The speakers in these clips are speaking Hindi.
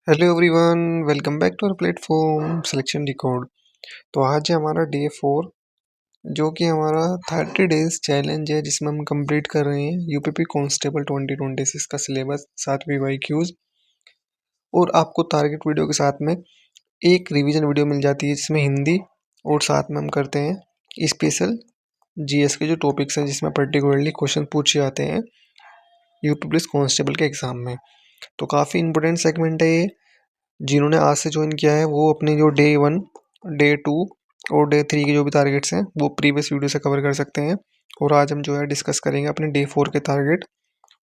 Hello everyone, welcome back to our platform selection decode. तो आज है हमारा डे 4 जो कि हमारा 30 डेज चैलेंज है जिसमें हम कंप्लीट कर रहे हैं यूपीपी कांस्टेबल 2026 का सिलेबस 7 PYQs। और आपको टारगेट वीडियो के साथ में एक रिवीजन वीडियो मिल जाती है जिसमें हिंदी और साथ में हम करते हैं स्पेशल जीएस के जो टॉपिक्स हैं जिसमें पर्टिकुलरली क्वेश्चन पूछे जाते हैं यूपी पुलिस कांस्टेबल के एग्जाम में। तो काफ़ी इंपॉर्टेंट सेगमेंट है ये। जिन्होंने आज से ज्वाइन किया है वो अपने जो डे 1, डे 2 और डे 3 के जो भी टारगेट्स हैं वो प्रीवियस वीडियो से कवर कर सकते हैं। और आज हम जो है डिस्कस करेंगे अपने डे 4 के टारगेट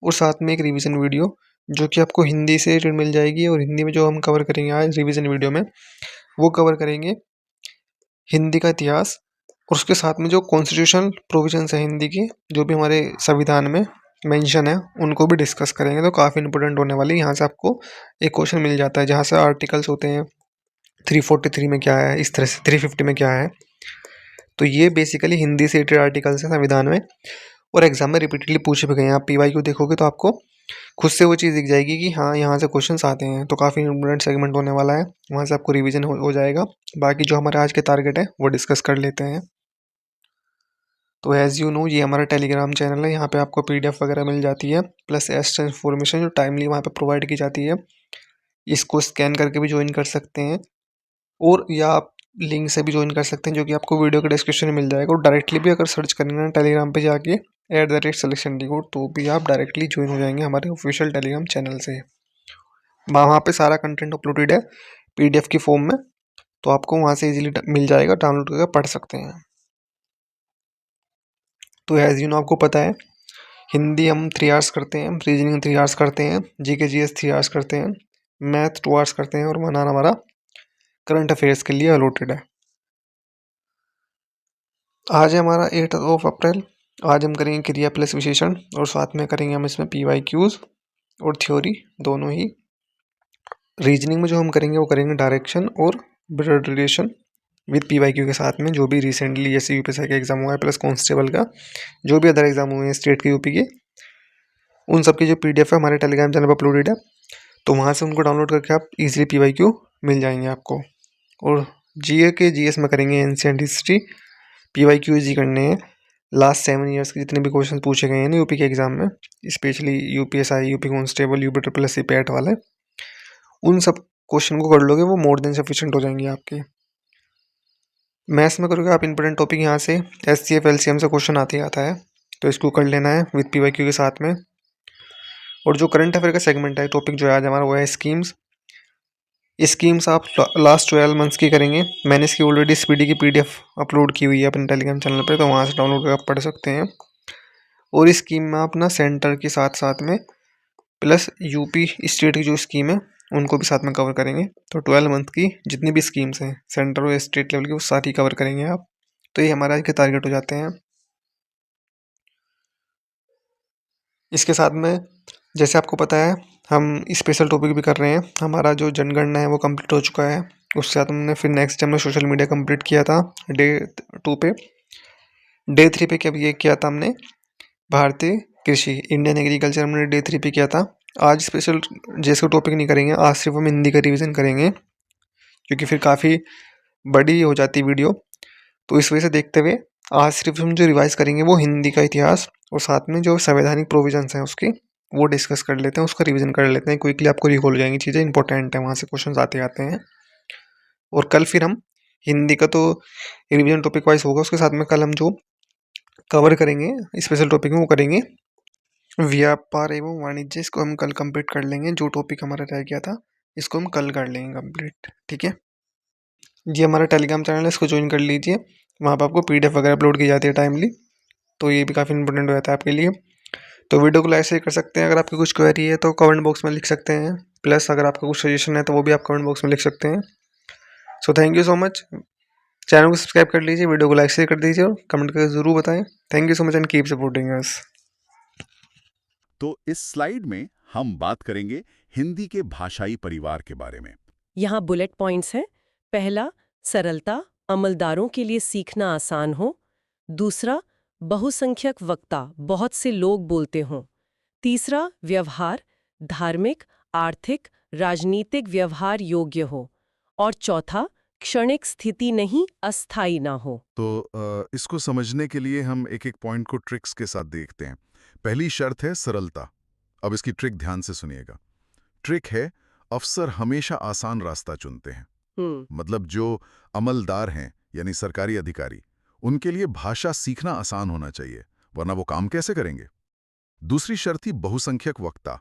और साथ में एक रिवीजन वीडियो जो कि आपको हिंदी से रिलेटेड मिल जाएगी। और हिंदी में जो हम कवर करेंगे आज रिवीजन वीडियो में वो कवर करेंगे हिंदी का इतिहास और उसके साथ में जो कॉन्स्टिट्यूशनल प्रोविजंस है हिंदी की जो भी हमारे संविधान में मेंशन है उनको भी डिस्कस करेंगे। तो काफ़ी इंपॉर्टेंट होने वाली है। यहाँ से आपको एक क्वेश्चन मिल जाता है जहाँ से आर्टिकल्स होते हैं 343 में क्या है, इस तरह से 350 में क्या है। तो ये बेसिकली हिंदी से रिलेटेड आर्टिकल्स हैं संविधान में और एग्जाम में रिपीटेडली पूछे भी गए हैं। आप पीवाईक्यू देखोगे तो आपको खुद से वो चीज़ दिख जाएगी कि हाँ यहाँ से क्वेश्चंस आते हैं। तो काफ़ी इंपॉर्टेंट सेगमेंट होने वाला है, वहाँ से आपको रिवीजन हो जाएगा। बाकी जो हमारे आज के टारगेट है वो डिस्कस कर लेते हैं। तो एज़ यू नो ये हमारा टेलीग्राम चैनल है, यहाँ पे आपको पीडीएफ वगैरह मिल जाती है प्लस एक्स्ट्रा इन्फॉर्मेशन जो टाइमली वहाँ पे प्रोवाइड की जाती है। इसको स्कैन करके भी ज्वाइन कर सकते हैं और या आप लिंक से भी ज्वाइन कर सकते हैं जो कि आपको वीडियो के डिस्क्रिप्शन में मिल जाएगा। और डायरेक्टली भी अगर सर्च करेंगे ना टेलीग्राम पे जाके @सिलेक्शन डिकोड तो भी आप डायरेक्टली ज्वाइन हो जाएंगे हमारे ऑफिशियल टेलीग्राम चैनल से। वहाँ पे सारा कंटेंट अपलोडेड है पीडीएफ की फॉर्म में, तो आपको वहाँ से इजीली मिल जाएगा, डाउनलोड करके पढ़ सकते हैं। तो एज यू नो आपको पता है हिंदी हम 3 आवर्स करते हैं, रीजनिंग 3 आवर्स करते हैं, जीके जीएस 3 आवर्स करते हैं, मैथ 2 आवर्स करते हैं और 1 आवर हमारा करंट अफेयर्स के लिए अलॉटेड है। आज है हमारा 8 अप्रैल। आज हम करेंगे क्रिया प्लस विशेषण और साथ में करेंगे हम इसमें पीवाईक्यूज और थ्योरी दोनों ही। रीजनिंग में जो हम करेंगे वो करेंगे डायरेक्शन और ब्लड रिलेशन विद पीवाईक्यू के साथ में जो भी रिसेंटली जैसे यूपीएससी का एग्जाम हुआ है प्लस कांस्टेबल का जो भी अदर एग्जाम हुए हैं स्टेट के यूपी के उन सब की जो पीडीएफ है हमारे टेलीग्राम चैनल पर अपलोडेड है। तो वहाँ से उनको डाउनलोड करके आप इजीली पीवाईक्यू मिल जाएंगे आपको। और जीए के जीएस में करेंगे एंशिएंट हिस्ट्री, पीवाईक्यू इजी करने हैं लास्ट 7 ईयर्स के जितने भी क्वेश्चन पूछे गए हैं ना यूपी के एग्जाम में, specially UPSI, UP constable, UP triple S C PET वाले, उन सब क्वेश्चन को कर लोगे वो मोर देन सफिशिएंट हो जाएंगे आपके। मैथ्स में करोगे आप इंपॉर्टेंट टॉपिक यहाँ से एचसीएफ एलसीएम से क्वेश्चन आते ही आता है तो इसको कर लेना है विद पीवाईक्यू के साथ में। और जो करंट अफेयर का सेगमेंट है टॉपिक जो है आज हमारा वो है स्कीम्स। स्कीम्स आप लास्ट 12 मंथ्स की करेंगे। मैंने इसकी ऑलरेडी स्पीडी की पीडीएफ अपलोड की हुई है अपने टेलीग्राम चैनल पे, तो वहाँ से डाउनलोड करके आप पढ़ सकते हैं। और इस स्कीम में आप ना सेंटर के साथ साथ में प्लस यूपी स्टेट की जो स्कीम है उनको भी साथ में कवर करेंगे। तो 12 मंथ की जितनी भी स्कीम्स हैं सेंटर और स्टेट लेवल की वो सारी कवर करेंगे आप। तो ये हमारे आज के टारगेट हो जाते हैं। इसके साथ में जैसे आपको पता है हम स्पेशल टॉपिक भी कर रहे हैं। हमारा जो जनगणना है वो कंप्लीट हो चुका है, उसके साथ हमने फिर नेक्स्ट हमने सोशल मीडिया कंप्लीट किया था डे 2 पे। डे 3 पे क्या ये किया था हमने भारतीय कृषि, इंडियन एग्रीकल्चर हमने डे 3 पे किया था। आज स्पेशल जैसे टॉपिक नहीं करेंगे, आज सिर्फ हम हिंदी का रिविजन करेंगे क्योंकि फिर काफ़ी बड़ी हो जाती है वीडियो। तो इस वजह से देखते हुए आज सिर्फ हम जो रिवाइज करेंगे वो हिंदी का इतिहास और साथ में जो संवैधानिक प्रोविजंस हैं उसकी वो डिस्कस कर लेते हैं, उसका रिवीजन कर लेते हैं। क्विकली आपको रिकॉल हो जाएंगी चीज़ें, इंपॉर्टेंट है, वहाँ से क्वेश्चन आते आते हैं। और कल फिर हम हिंदी का तो रिवीजन टॉपिक वाइज होगा, उसके साथ में कल हम जो कवर करेंगे स्पेशल टॉपिक में वो करेंगे व्यापार एवं वाणिज्य। इसको हम कल कंप्लीट कर लेंगे, जो टॉपिक हमारा रह गया था इसको हम कल कर लेंगे कंप्लीट। ठीक है जी, हमारा टेलीग्राम चैनल है, इसको ज्वाइन कर लीजिए। वहाँ पर आपको पीडीएफ वगैरह अपलोड की जाती है टाइमली, तो ये भी काफ़ी इंपॉर्टेंट हो जाता है आपके लिए। तो वीडियो को लाइक शेयर कर सकते हैं। अगर आपकी कुछ क्वेरी है तो कमेंट बॉक्स में लिख सकते हैं, प्लस अगर आपका कुछ सजेशन है तो वो भी आप कमेंट बॉक्स में लिख सकते हैं। So thank you so much. Channel को सब्सक्राइब कर लीजिए, वीडियो को लाइक शेयर कर दीजिए और कमेंट करके ज़रूर बताएं। Thank you so much and keep supporting us. तो इस स्लाइड में हम बात करेंगे हिंदी के भाषाई परिवार के बारे में। यहाँ बुलेट पॉइंट्स हैं। पहला, सरलता, अमलदारों के लिए सीखना आसान हो। दूसरा, बहुसंख्यक वक्ता, बहुत से लोग बोलते हों। तीसरा, व्यवहार, धार्मिक, आर्थिक, राजनीतिक व्यवहार योग्य हो, और चौथा क्षणिक स्थिति नहीं, अस्थायी ना हो। तो इसको समझने के लिए हम एक एक पॉइंट को ट्रिक्स के साथ देखते हैं। पहली शर्त है सरलता। अब इसकी ट्रिक ध्यान से सुनिएगा। ट्रिक है, अफसर हमेशा आसान रास्ता चुनते हैं। मतलब जो अमलदार हैं यानी सरकारी अधिकारी, उनके लिए भाषा सीखना आसान होना चाहिए, वरना वो काम कैसे करेंगे। दूसरी शर्त थी बहुसंख्यक वक्ता।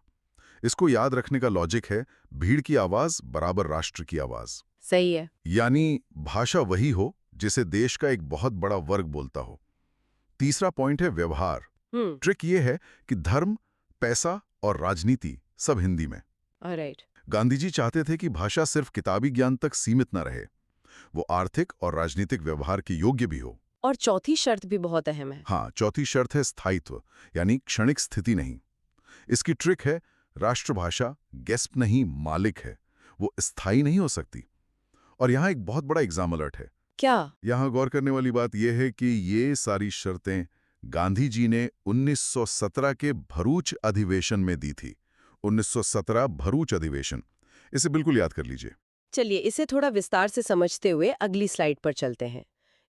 इसको याद रखने का लॉजिक है, भीड़ की आवाज बराबर राष्ट्र की आवाज। सही है। यानी भाषा वही हो जिसे देश का एक बहुत बड़ा वर्ग बोलता हो। तीसरा पॉइंट है व्यवहार। ट्रिक ये है कि धर्म, पैसा और राजनीति सब हिंदी में। ऑलराइट। गांधी जी चाहते थे कि भाषा सिर्फ किताबी ज्ञान तक सीमित न रहे, वो आर्थिक और राजनीतिक व्यवहार के योग्य भी हो। और चौथी शर्त भी बहुत अहम है। हाँ, चौथी शर्त है स्थायित्व, यानी क्षणिक स्थिति नहीं। इसकी ट्रिक है, राष्ट्रभाषा गेस्ट नहीं मालिक है, वो स्थायी नहीं हो सकती। और यहाँ एक बहुत बड़ा एग्जाम अलर्ट है। क्या? यहाँ गौर करने वाली बात यह है कि ये सारी शर्तें गांधी जी ने 1917 के भरूच अधिवेशन में दी थी। 1917 भरूच अधिवेशन, इसे बिल्कुल याद कर लीजिए। चलिए इसे थोड़ा विस्तार से समझते हुए अगली स्लाइड पर चलते हैं।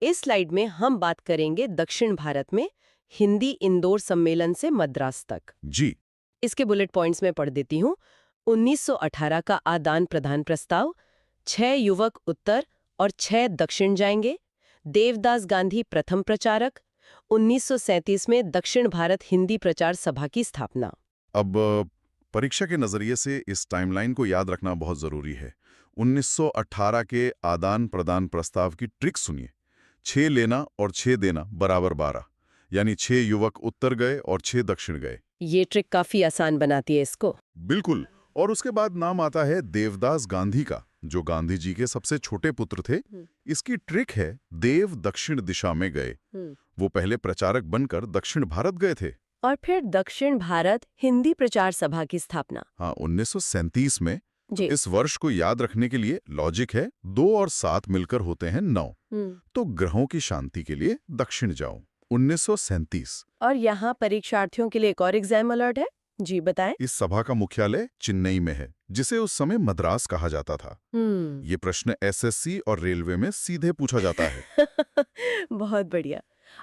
इस स्लाइड में हम बात करेंगे दक्षिण भारत में हिंदी इंदौर सम्मेलन से मद्रास तक। जी। इसके बुलेट पॉइंट्स में पढ़ देती हूँ। 1918 का आदान प्रदान प्रस्ताव, 6 युवक उत्तर और 6 दक्षिण जाएंगे। देवदास गांधी प्रथम प्रचारक। 1937 में दक्षिण भारत हिंदी प्रचार सभा की स्थापना। अब परीक्षा के नजरिए से इस टाइमलाइन को याद रखना बहुत जरूरी है। 1918 के आदान प्रदान प्रस्ताव की ट्रिक सुनिए। 6 लेना और 6 देना बराबर 12, यानी 6 युवक उत्तर गए और 6 दक्षिण गए। ये ट्रिक काफी आसान बनाती है इसको। बिल्कुल। और उसके बाद नाम आता है देवदास गांधी का, जो गांधी जी के सबसे छोटे पुत्र थे। इसकी ट्रिक है, देव दक्षिण दिशा में गए। वो पहले प्रचारक बनकर दक्षिण भारत गए थे। और फिर दक्षिण भारत हिंदी प्रचार सभा की स्थापना। हाँ, 1937 में। जी। इस वर्ष को याद रखने के लिए लॉजिक है, 2 और 7 मिलकर होते हैं 9। तो ग्रहों की शांति के लिए दक्षिण जाओ। 1937। और यहाँ परीक्षार्थियों के लिए एक और एग्जाम अलर्ट है। जी बताएं। इस सभा का मुख्यालय चेन्नई में है, जिसे उस समय मद्रास कहा जाता था। ये प्रश्न एसएससी और रेलवे में सीधे पूछा जाता है। बहुत बढ़िया।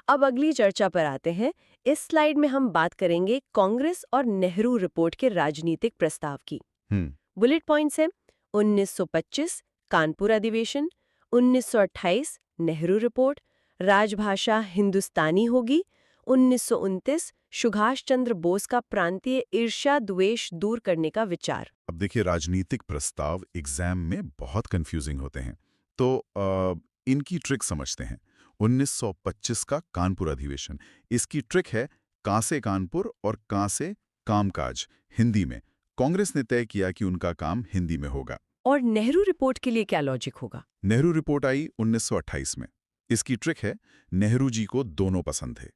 अब अगली चर्चा पर आते हैं। इस स्लाइड में हम बात करेंगे कांग्रेस और नेहरू रिपोर्ट के राजनीतिक प्रस्ताव की। बुलेट पॉइंट्स हैं: 1925 कानपुर अधिवेशन, 1928 नेहरू रिपोर्ट, राजभाषा हिंदुस्तानी होगी, 1929 सुभाष चंद्र बोस का प्रांतीय ईर्ष्या द्वेष दूर करने का विचार। अब देखिए, राजनीतिक प्रस्ताव एग्जाम में बहुत कंफ्यूजिंग होते हैं, तो इनकी ट्रिक समझते हैं। 1925 का कानपुर अधिवेशन, इसकी ट्रिक है कां से कानपुर और कां से कामकाज हिंदी में। कांग्रेस ने तय किया कि उनका काम हिंदी में होगा। और नेहरू रिपोर्ट के लिए क्या लॉजिक होगा? नेहरू रिपोर्ट आई 1928 में। इसकी ट्रिक है, नेहरू जी को दोनों पसंद थे,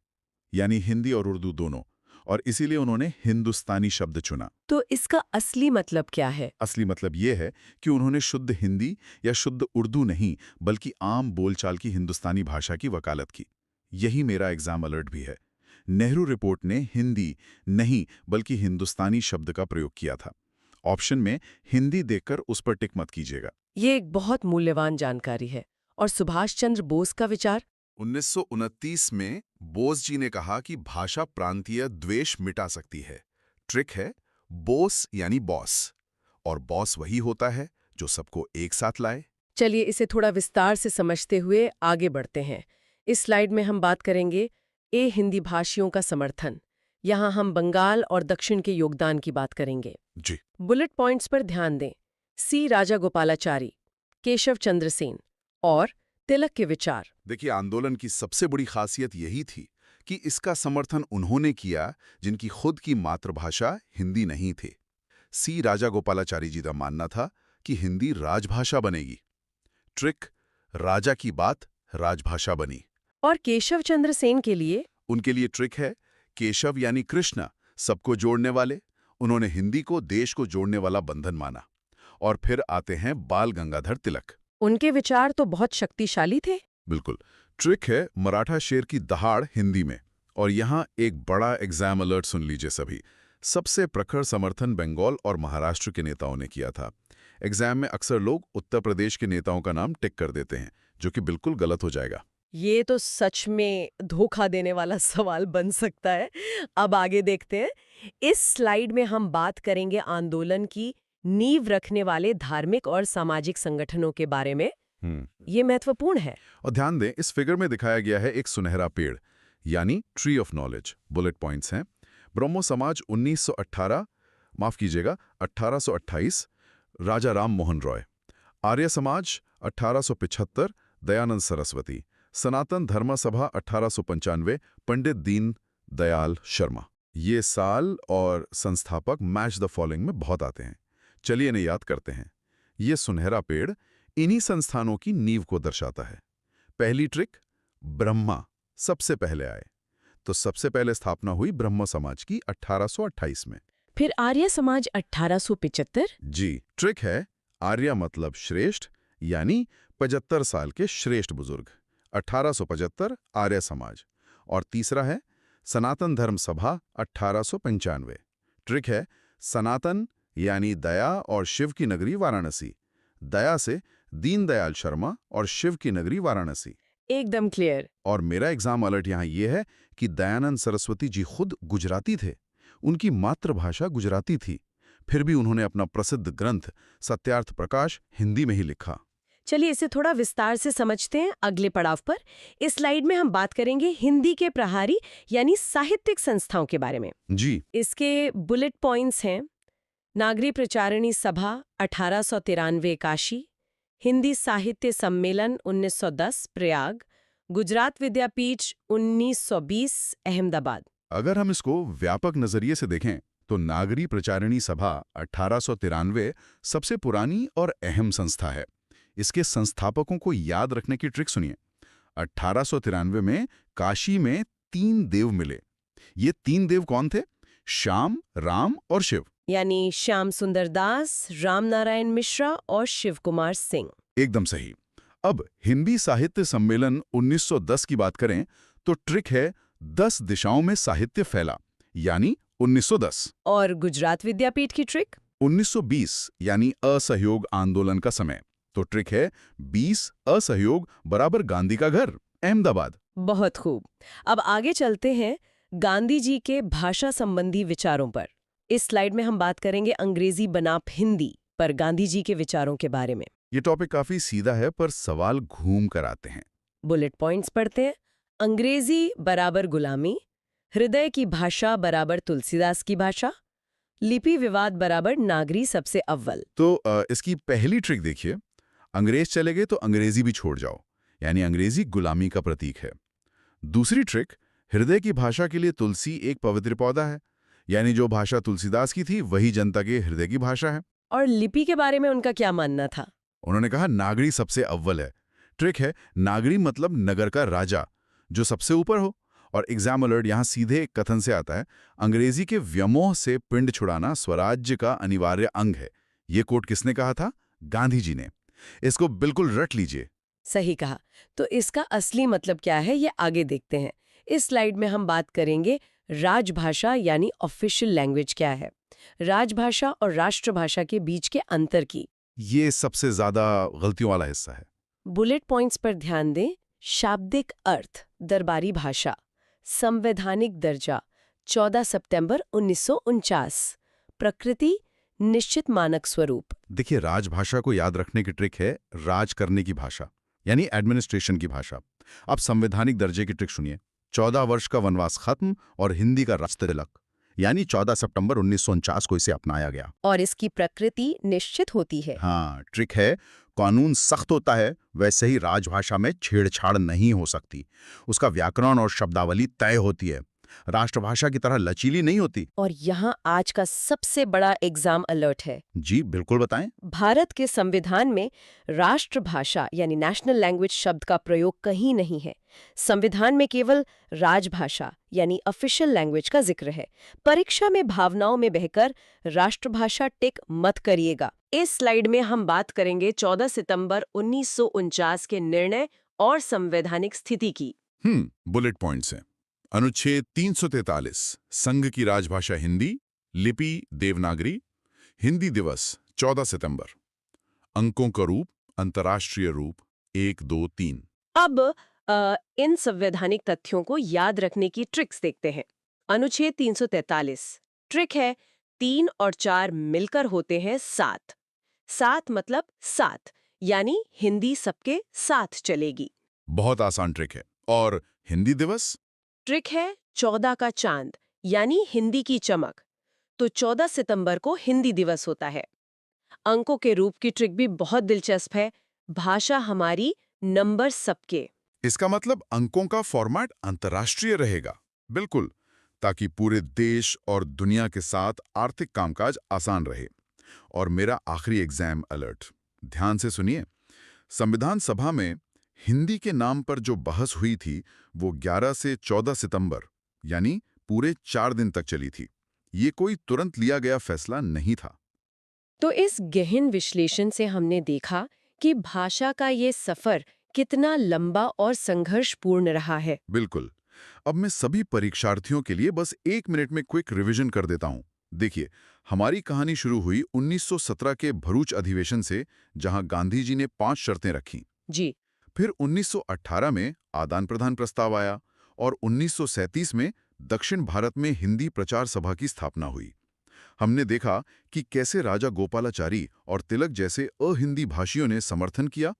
यानी हिंदी और उर्दू दोनों, और इसीलिए उन्होंने हिंदुस्तानी शब्द चुना। तो इसका असली मतलब क्या है? असली मतलब यह है कि उन्होंने शुद्ध हिंदी या शुद्ध उर्दू नहीं, बल्कि आम बोलचाल की हिंदुस्तानी भाषा की वकालत की। यही मेरा एग्जाम अलर्ट भी है। नेहरू रिपोर्ट ने हिंदी नहीं बल्कि हिंदुस्तानी शब्द का प्रयोग किया था। ऑप्शन में हिंदी देखकर उस पर टिक मत कीजिएगा। ये एक बहुत मूल्यवान जानकारी है। और सुभाष चंद्र बोस का विचार? 1929 में बोस जी ने कहा कि भाषा प्रांतीय द्वेष मिटा सकती है। ट्रिक है, बोस यानी बॉस, और बॉस वही होता है जो सबको एक साथ लाए। चलिए इसे थोड़ा विस्तार से समझते हुए आगे बढ़ते हैं। इस स्लाइड में हम बात करेंगे हिंदी भाषियों का समर्थन। यहाँ हम बंगाल और दक्षिण के योगदान की बात करेंगे। जी। बुलेट पॉइंट्स पर ध्यान दें। सी राजागोपालाचारी, केशव चंद्र सेन और तिलक के विचार। देखिए, आंदोलन की सबसे बड़ी खासियत यही थी कि इसका समर्थन उन्होंने किया जिनकी खुद की मातृभाषा हिंदी नहीं थी। सी राजागोपालाचारी जी का मानना था कि हिंदी राजभाषा बनेगी। ट्रिक, राजा की बात राजभाषा बनी। और केशव चंद्र सेन के लिए? उनके लिए ट्रिक है, केशव यानी कृष्ण, सबको जोड़ने वाले। उन्होंने हिंदी को देश को जोड़ने वाला बंधन माना। और फिर आते हैं बाल गंगाधर तिलक। उनके विचार तो बहुत शक्तिशाली थे। बिल्कुल। ट्रिक है, मराठा शेर की दहाड़ हिंदी में। और यहाँ एक बड़ा एग्जाम अलर्ट सुन लीजिए सभी। सबसे प्रखर समर्थन बंगाल और महाराष्ट्र के नेताओं ने किया था। एग्जाम में अक्सर लोग उत्तर प्रदेश के नेताओं का नाम टिक कर देते हैं, जो कि बिल्कुल गलत हो जाएगा। ये तो सच में धोखा देने वाला सवाल बन सकता है। अब आगे देखते हैं। इस स्लाइड में हम बात करेंगे आंदोलन की नींव रखने वाले धार्मिक और सामाजिक संगठनों के बारे में। ये महत्वपूर्ण है। और ध्यान दें, इस फिगर में दिखाया गया है एक सुनहरा पेड़, यानी tree of knowledge. Bullet points हैं। ब्रह्मो समाज 1918, माफ कीजिएगा 1828, राजा राम मोहन रॉय। आर्य समाज 1875, दयानंद सरस्वती। सनातन धर्म सभा 1895, पंडित दीन दयाल शर्मा। ये साल और संस्थापक मैच द फॉलोइंग में बहुत आते हैं। चलिए इन्हें याद करते हैं। ये सुनहरा पेड़ इन्हीं संस्थानों की नींव को दर्शाता है। पहली ट्रिक, ब्रह्मा सबसे पहले आए, तो सबसे पहले स्थापना हुई ब्रह्म समाज की 1828 में। फिर आर्य समाज 1875। जी, ट्रिक है आर्य मतलब श्रेष्ठ, यानी 75 साल के श्रेष्ठ बुजुर्ग। 1875 आर्य समाज। और तीसरा है सनातन धर्म सभा 1895। ट्रिक है सनातन यानी दया और शिव की नगरी वाराणसी। दया से दीनदयाल शर्मा और शिव की नगरी वाराणसी। एकदम क्लियर। और मेरा एग्जाम अलर्ट यहाँ ये है कि दयानंद सरस्वती जी खुद गुजराती थे। उनकी मातृभाषा गुजराती थी, फिर भी उन्होंने अपना प्रसिद्ध ग्रंथ सत्यार्थ प्रकाश हिंदी में ही लिखा। चलिए इसे थोड़ा विस्तार से समझते हैं। अगले पड़ाव पर इस स्लाइड में हम बात करेंगे हिंदी के प्रहारी यानी साहित्यिक संस्थाओं के बारे में। जी, इसके बुलेट पॉइंट्स हैं। नागरी प्रचारिणी सभा 1893 काशी, हिंदी साहित्य सम्मेलन 1910 प्रयाग, गुजरात विद्यापीठ 1920 अहमदाबाद। अगर हम इसको व्यापक नजरिए से देखें तो नागरी प्रचारिणी सभा 1893 सबसे पुरानी और अहम संस्था है। इसके संस्थापकों को याद रखने की ट्रिक सुनिए। 1893 में काशी में 3 देव मिले। ये 3 देव कौन थे? श्याम, राम और शिव। यानी श्याम सुंदर दास, राम नारायण मिश्रा और शिव कुमार सिंह। एकदम सही। अब हिंदी साहित्य सम्मेलन 1910 की बात करें तो ट्रिक है 10 दिशाओं में साहित्य फैला, यानी 1910। और गुजरात विद्यापीठ की ट्रिक 1920 यानी असहयोग आंदोलन का समय, तो ट्रिक है 20 असहयोग बराबर गांधी का घर, अहमदाबाद। बहुत खूब। अब आगे चलते हैं गांधी जी के भाषा संबंधी विचारों पर। इस स्लाइड में हम बात करेंगे अंग्रेजी बनाम हिंदी पर गांधी जी के विचारों के बारे में। ये टॉपिक काफी सीधा है पर सवाल घूम कर आते हैं। बुलेट पॉइंट्स पढ़ते हैं। अंग्रेजी बराबर गुलामी, हृदय की भाषा बराबर तुलसीदास की भाषा, लिपि विवाद बराबर नागरी सबसे अव्वल। तो इसकी पहली ट्रिक देखिए, अंग्रेज चले गए तो अंग्रेजी भी छोड़ जाओ, यानी अंग्रेजी गुलामी का प्रतीक है। दूसरी ट्रिक, हृदय की भाषा के लिए तुलसी एक पवित्र पौधा है, यानी जो भाषा तुलसीदास की थी वही जनता के हृदय की भाषा है। और लिपि के बारे में उनका क्या मानना था? उन्होंने कहा नागरी सबसे अव्वल है। ट्रिक है नागरी मतलब नगर का राजा, जो सबसे ऊपर हो। और एग्जाम अलर्ट यहाँ सीधे एक कथन से आता है, अंग्रेजी के व्यामोह से पिंड छुड़ाना स्वराज्य का अनिवार्य अंग है। ये कोट किसने कहा था? गांधी जी ने। इसको बिल्कुल रट लीजिए। सही कहा। तो इसका असली मतलब क्या है, ये आगे देखते हैं। इस स्लाइड में हम बात करेंगे राजभाषा यानी ऑफिशियल लैंग्वेज क्या है, राजभाषा और राष्ट्रभाषा के बीच के अंतर की। ये सबसे ज्यादा गलतियों वाला हिस्सा है। बुलेट पॉइंट्स पर ध्यान दें। शाब्दिक अर्थ, दरबारी भाषा, संवैधानिक दर्जा 14 सितंबर 1949, प्रकृति निश्चित मानक स्वरूप। देखिए, राजभाषा को याद रखने की ट्रिक है राज करने की भाषा, यानी एडमिनिस्ट्रेशन की भाषा। अब संवैधानिक दर्जे की ट्रिक सुनिए। 14 वर्ष का वनवास खत्म और हिंदी का राष्ट्र तिलक, यानी 14 सितंबर 1949 को इसे अपनाया गया। और इसकी प्रकृति निश्चित होती है। हाँ, ट्रिक है कानून सख्त होता है वैसे ही राजभाषा में छेड़छाड़ नहीं हो सकती। उसका व्याकरण और शब्दावली तय होती है, राष्ट्रभाषा की तरह लचीली नहीं होती। और यहाँ आज का सबसे बड़ा एग्जाम अलर्ट है। जी बिल्कुल, बताएं। भारत के संविधान में राष्ट्रभाषा यानी नेशनल लैंग्वेज शब्द का प्रयोग कहीं नहीं है। संविधान में केवल राजभाषा यानी ऑफिशियल लैंग्वेज का जिक्र है। परीक्षा में भावनाओं में बहकर राष्ट्रभाषा टिक मत करिएगा। इस स्लाइड में हम बात करेंगे 14 सितंबर 1949 के निर्णय और संवैधानिक स्थिति की। बुलेट पॉइंट्स हैं। अनुच्छेद 343 संघ की राजभाषा हिंदी, लिपि देवनागरी, हिंदी दिवस 14 सितंबर, अंकों का रूप अंतर्राष्ट्रीय रूप 1, 2, 3। अब इन संवैधानिक तथ्यों को याद रखने की ट्रिक्स देखते हैं। अनुच्छेद 343 ट्रिक है 3 और 4 मिलकर होते हैं 7। 7 मतलब 7, यानी हिंदी सबके साथ चलेगी। बहुत आसान ट्रिक है। और हिंदी दिवस? ट्रिक है 14 का चांद, यानी हिंदी की चमक। तो 14 सितंबर को हिंदी दिवस होता है। अंकों के रूप की ट्रिक भी बहुत दिलचस्प है। भाषा हमारी, नंबर सबके। इसका मतलब अंकों का फॉर्मेट अंतर्राष्ट्रीय रहेगा। बिल्कुल, ताकि पूरे देश और दुनिया के साथ आर्थिक कामकाज आसान रहे। और मेरा आखिरी एग्जाम अलर्ट, ध्यान से सुनिए। संविधान सभा में हिंदी के नाम पर जो बहस हुई थी वो 11 से 14 सितंबर यानी पूरे 4 दिन तक चली थी। ये कोई तुरंत लिया गया फैसला नहीं था। तो इस गहन विश्लेषण से हमने देखा कि भाषा का ये सफर कितना लंबा और संघर्षपूर्ण रहा है। बिल्कुल। अब मैं सभी परीक्षार्थियों के लिए बस 1 मिनट में क्विक रिवीजन कर देता हूं। देखिए, हमारी कहानी शुरू हुई 1917 के भरूच अधिवेशन से, जहां गांधी जी ने 5 शर्तें रखीं। जी। फिर 1918 में आदान प्रदान प्रस्ताव आया और 1937 में दक्षिण भारत में हिंदी प्रचार सभा की स्थापना हुई। हमने देखा कि कैसे राजा गोपालाचारी और तिलक जैसे अहिंदी भाषियों ने समर्थन किया।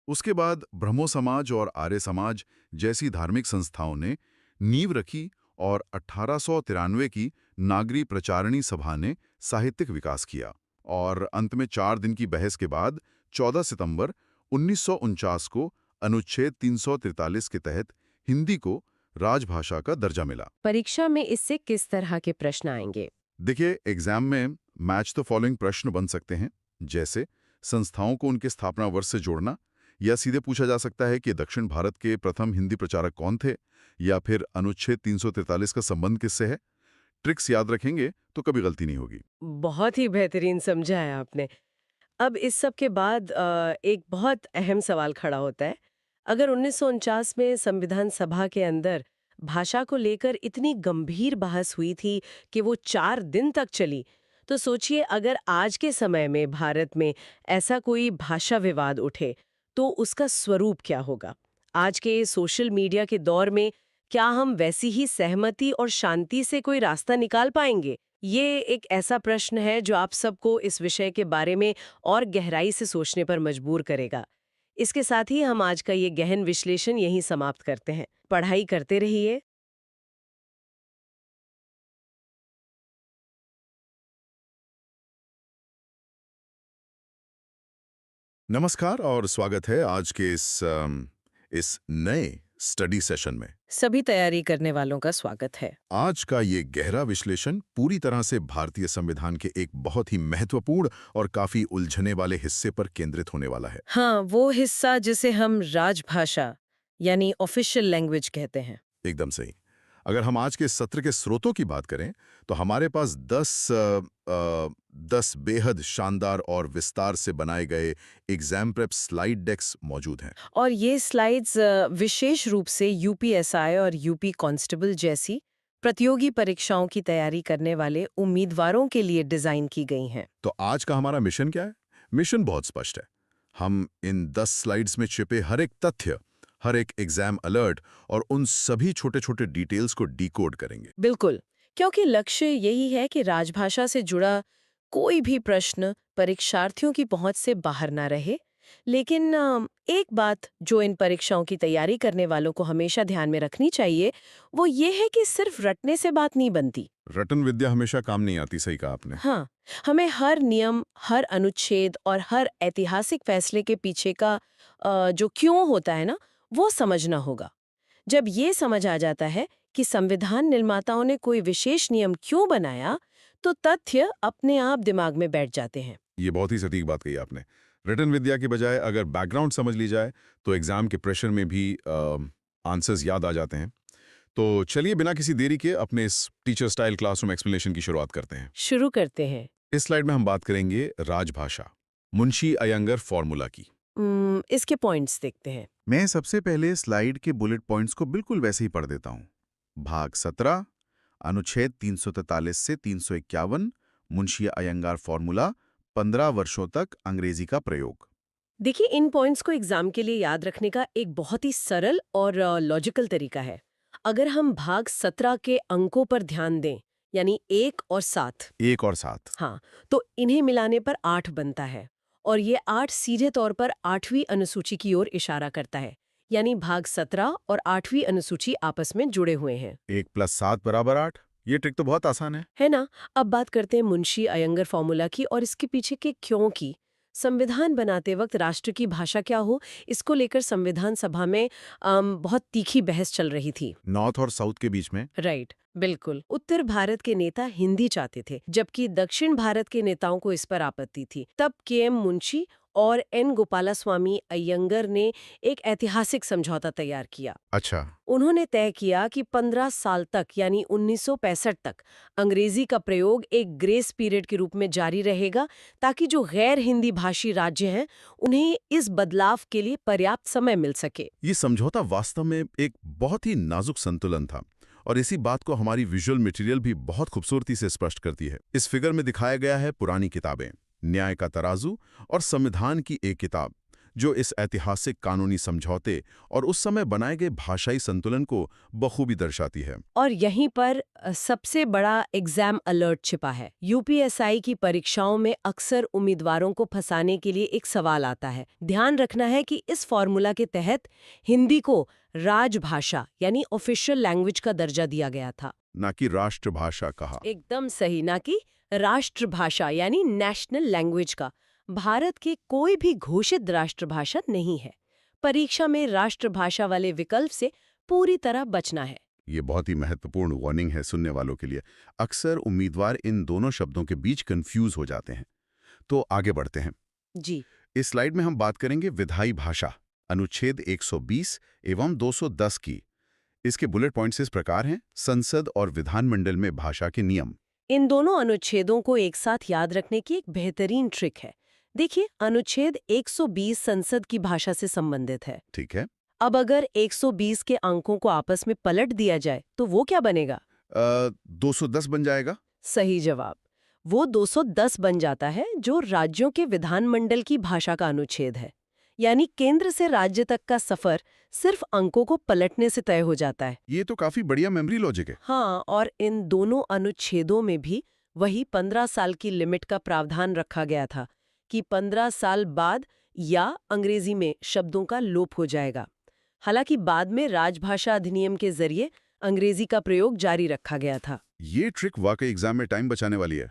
उसके बाद ब्रह्मो समाज और आर्य समाज जैसी धार्मिक संस्थाओं ने नींव रखी और 1893 की नागरी प्रचारणी सभा ने साहित्यिक विकास किया। और अंत में 4 दिन की बहस के बाद 14 सितंबर 1949 को अनुच्छेद 343 के तहत हिंदी को राजभाषा का दर्जा मिला। परीक्षा में इससे किस तरह के प्रश्न आएंगे? देखिए, एग्जाम में मैच द फॉलोइंग प्रश्न बन सकते हैं, जैसे संस्थाओं को उनके स्थापना वर्ष से जोड़ना, या सीधे पूछा जा सकता है कि दक्षिण भारत के प्रथम हिंदी प्रचारक कौन थे, या फिर अनुच्छेद 343 का संबंध किससे है। ट्रिक्स याद रखेंगे तो कभी गलती नहीं होगी। बहुत ही बेहतरीन समझा है आपने। अब इस सब के बाद एक बहुत अहम सवाल खड़ा होता है। अगर 1949 में संविधान सभा के अंदर भाषा को लेकर इतनी गंभीर बहस हुई थी कि वो 4 दिन तक चली, तो सोचिए अगर आज के समय में भारत में ऐसा कोई भाषा विवाद उठे, तो उसका स्वरूप क्या होगा? आज के सोशल मीडिया के दौर में क्या हम वैसी ही सहमति और शांति से कोई रास्ता निकाल पाएंगे? ये एक ऐसा प्रश्न है जो आप सबको इस विषय के बारे में और गहराई से सोचने पर मजबूर करेगा। इसके साथ ही हम आज का ये गहन विश्लेषण यहीं समाप्त करते हैं। पढ़ाई करते रहिए। नमस्कार और स्वागत है आज के इस नए स्टडी सेशन में। सभी तैयारी करने वालों का स्वागत है। आज का ये गहरा विश्लेषण पूरी तरह से भारतीय संविधान के एक बहुत ही महत्वपूर्ण और काफी उलझने वाले हिस्से पर केंद्रित होने वाला है। हाँ, वो हिस्सा जिसे हम राजभाषा यानी ऑफिशियल लैंग्वेज कहते हैं। एकदम सही। अगर हम आज के सत्र के स्रोतों की बात करें तो हमारे पास 10 बेहद शानदार और विस्तार से बनाए गए एग्जाम प्रेप स्लाइड डेक्स मौजूद हैं। और ये स्लाइड्स विशेष रूप से यूपीएसआई और यूपी कांस्टेबल जैसी प्रतियोगी परीक्षाओं की तैयारी करने वाले उम्मीदवारों के लिए डिजाइन की गई हैं। तो आज का हमारा मिशन क्या है? मिशन बहुत स्पष्ट है। हम इन 10 स्लाइड्स में छिपे हर एक तथ्य, हर एक एग्जाम अलर्ट और उन सभी छोटे-छोटे डिटेल्स को डिकोड करेंगे। बिल्कुल, क्योंकि लक्ष्य यही है कि राजभाषा से जुड़ा कोई भी प्रश्न परीक्षार्थियों की पहुंच से बाहर ना रहे। लेकिन एक बात जो इन परीक्षाओं की तैयारी करने वालों को हमेशा ध्यान में रखनी चाहिए, वो ये है कि सिर्फ रटने से बात नहीं बनती। रटन विद्या हमेशा काम नहीं आती, सही कहा आपने। हाँ, हमें हर नियम, हर अनुच्छेद और हर ऐतिहासिक फैसले के पीछे का जो क्यों होता है ना, वो समझना होगा। जब ये समझ आ जाता है कि संविधान निर्माताओं ने कोई विशेष नियम क्यों बनाया, तो तथ्य अपने आप दिमाग में बैठ जाते हैं। ये बहुत ही सटीक बात कही आपने। रिटन विद्या की बजाय अगर बैकग्राउंड समझ ली जाए तो एग्जाम के प्रेशर में भी आंसर्स याद आ जाते हैं। तो चलिए बिना किसी देरी के अपने इस टीचर स्टाइल क्लासरूम एक्सप्लेनेशन की शुरुआत करते हैं। शुरू करते हैं। इस स्लाइड में हम बात करेंगे राजभाषा, मुंशी अयंगर फॉर्मूला की। इसके पॉइंट्स देखते हैं। मैं सबसे पहले स्लाइड के बुलेट पॉइंट्स को बिल्कुल वैसे ही पढ़ देता हूँ। भाग 17, अनुच्छेद 343 से 351 मुंशी अयंगार फॉर्मूला 15 वर्षों तक अंग्रेजी का प्रयोग। देखिए, इन पॉइंट्स को एग्जाम के लिए याद रखने का एक बहुत ही सरल और लॉजिकल तरीका है। अगर हम भाग 17 के अंकों पर ध्यान दें, यानी 1 और 7, 1 और 7। हाँ, तो इन्हें मिलाने पर 8 बनता है और ये 8 सीधे तौर पर 8वीं अनुसूची की ओर इशारा करता है। यानी भाग 17 और 8वीं अनुसूची आपस में जुड़े हुए हैं। 1 + 7 = 8। ये ट्रिक तो बहुत आसान है ना? अब बात करते हैं मुंशी अयंगर फॉर्मूला की और इसके पीछे के क्यों की। संविधान बनाते वक्त राष्ट्र की भाषा क्या हो, इसको लेकर संविधान सभा में बहुत तीखी बहस चल रही थी। नॉर्थ और साउथ के बीच में। राइट, बिल्कुल। उत्तर भारत के नेता हिंदी चाहते थे, जबकि दक्षिण भारत के नेताओं को इस पर आपत्ति थी। तब के.एम. मुंशी और एन. गोपालास्वामी अयंगर ने एक ऐतिहासिक समझौता तैयार किया। अच्छा। उन्होंने तय किया कि 15 साल तक यानी 1965 तक अंग्रेजी का प्रयोग एक ग्रेस पीरियड के रूप में जारी रहेगा, ताकि जो गैर हिंदी भाषी राज्य हैं उन्हें इस बदलाव के लिए पर्याप्त समय मिल सके। ये समझौता वास्तव में एक बहुत ही नाजुक संतुलन था और इसी बात को हमारी विजुअल मटेरियल भी बहुत खूबसूरती से स्पष्ट करती है। इस फिगर में दिखाया गया है पुरानी किताबें, न्याय का तराजू और संविधान की एक किताब, जो इस ऐतिहासिक कानूनी समझौते और उस समय बनाए गए भाषाई संतुलन को बखूबी दर्शाती है। और यहीं पर सबसे बड़ा एग्जाम अलर्ट छिपा है। यूपीएसआई की परीक्षाओं में अक्सर उम्मीदवारों को फंसाने के लिए एक सवाल आता है। ध्यान रखना है कि इस फॉर्मूला के तहत हिंदी को राजभाषा यानी ऑफिशियल लैंग्वेज का दर्जा दिया गया था, ना कि राष्ट्रभाषा कहा। एकदम सही, ना कि राष्ट्रभाषा यानी नेशनल लैंग्वेज का। भारत की कोई भी घोषित राष्ट्रभाषा नहीं है। परीक्षा में राष्ट्रभाषा वाले विकल्प से पूरी तरह बचना है। ये बहुत ही महत्वपूर्ण वार्निंग है सुनने वालों के लिए। अक्सर उम्मीदवार इन दोनों शब्दों के बीच कंफ्यूज हो जाते हैं। तो आगे बढ़ते हैं। जी, इस स्लाइड में हम बात करेंगे विधायी भाषा, अनुच्छेद 120 एवं 210 की। इसके बुलेट पॉइंट्स इस प्रकार हैं: संसद और विधानमंडल में भाषा के नियम। इन दोनों अनुच्छेदों को एक साथ याद रखने की एक बेहतरीन ट्रिक है। देखिए, अनुच्छेद 120 संसद की भाषा से संबंधित है। ठीक है। अब अगर 120 के अंकों को आपस में पलट दिया जाए तो वो क्या बनेगा? 210 बन जाएगा। सही जवाब। वो 210 बन जाता है, जो राज्यों के विधानमंडल की भाषा का अनुच्छेद है। यानी केंद्र से राज्य तक का सफर सिर्फ अंकों को पलटने से तय हो जाता है। ये तो काफी बढ़िया मेमोरी लॉजिक है। हाँ, और इन दोनों अनुच्छेदों में भी वही 15 साल की लिमिट का प्रावधान रखा गया था कि 15 साल बाद या अंग्रेजी में शब्दों का लोप हो जाएगा। हालांकि बाद में राजभाषा अधिनियम के जरिए अंग्रेजी का प्रयोग जारी रखा गया था। ये ट्रिक वाकई एग्जाम में टाइम बचाने वाली है।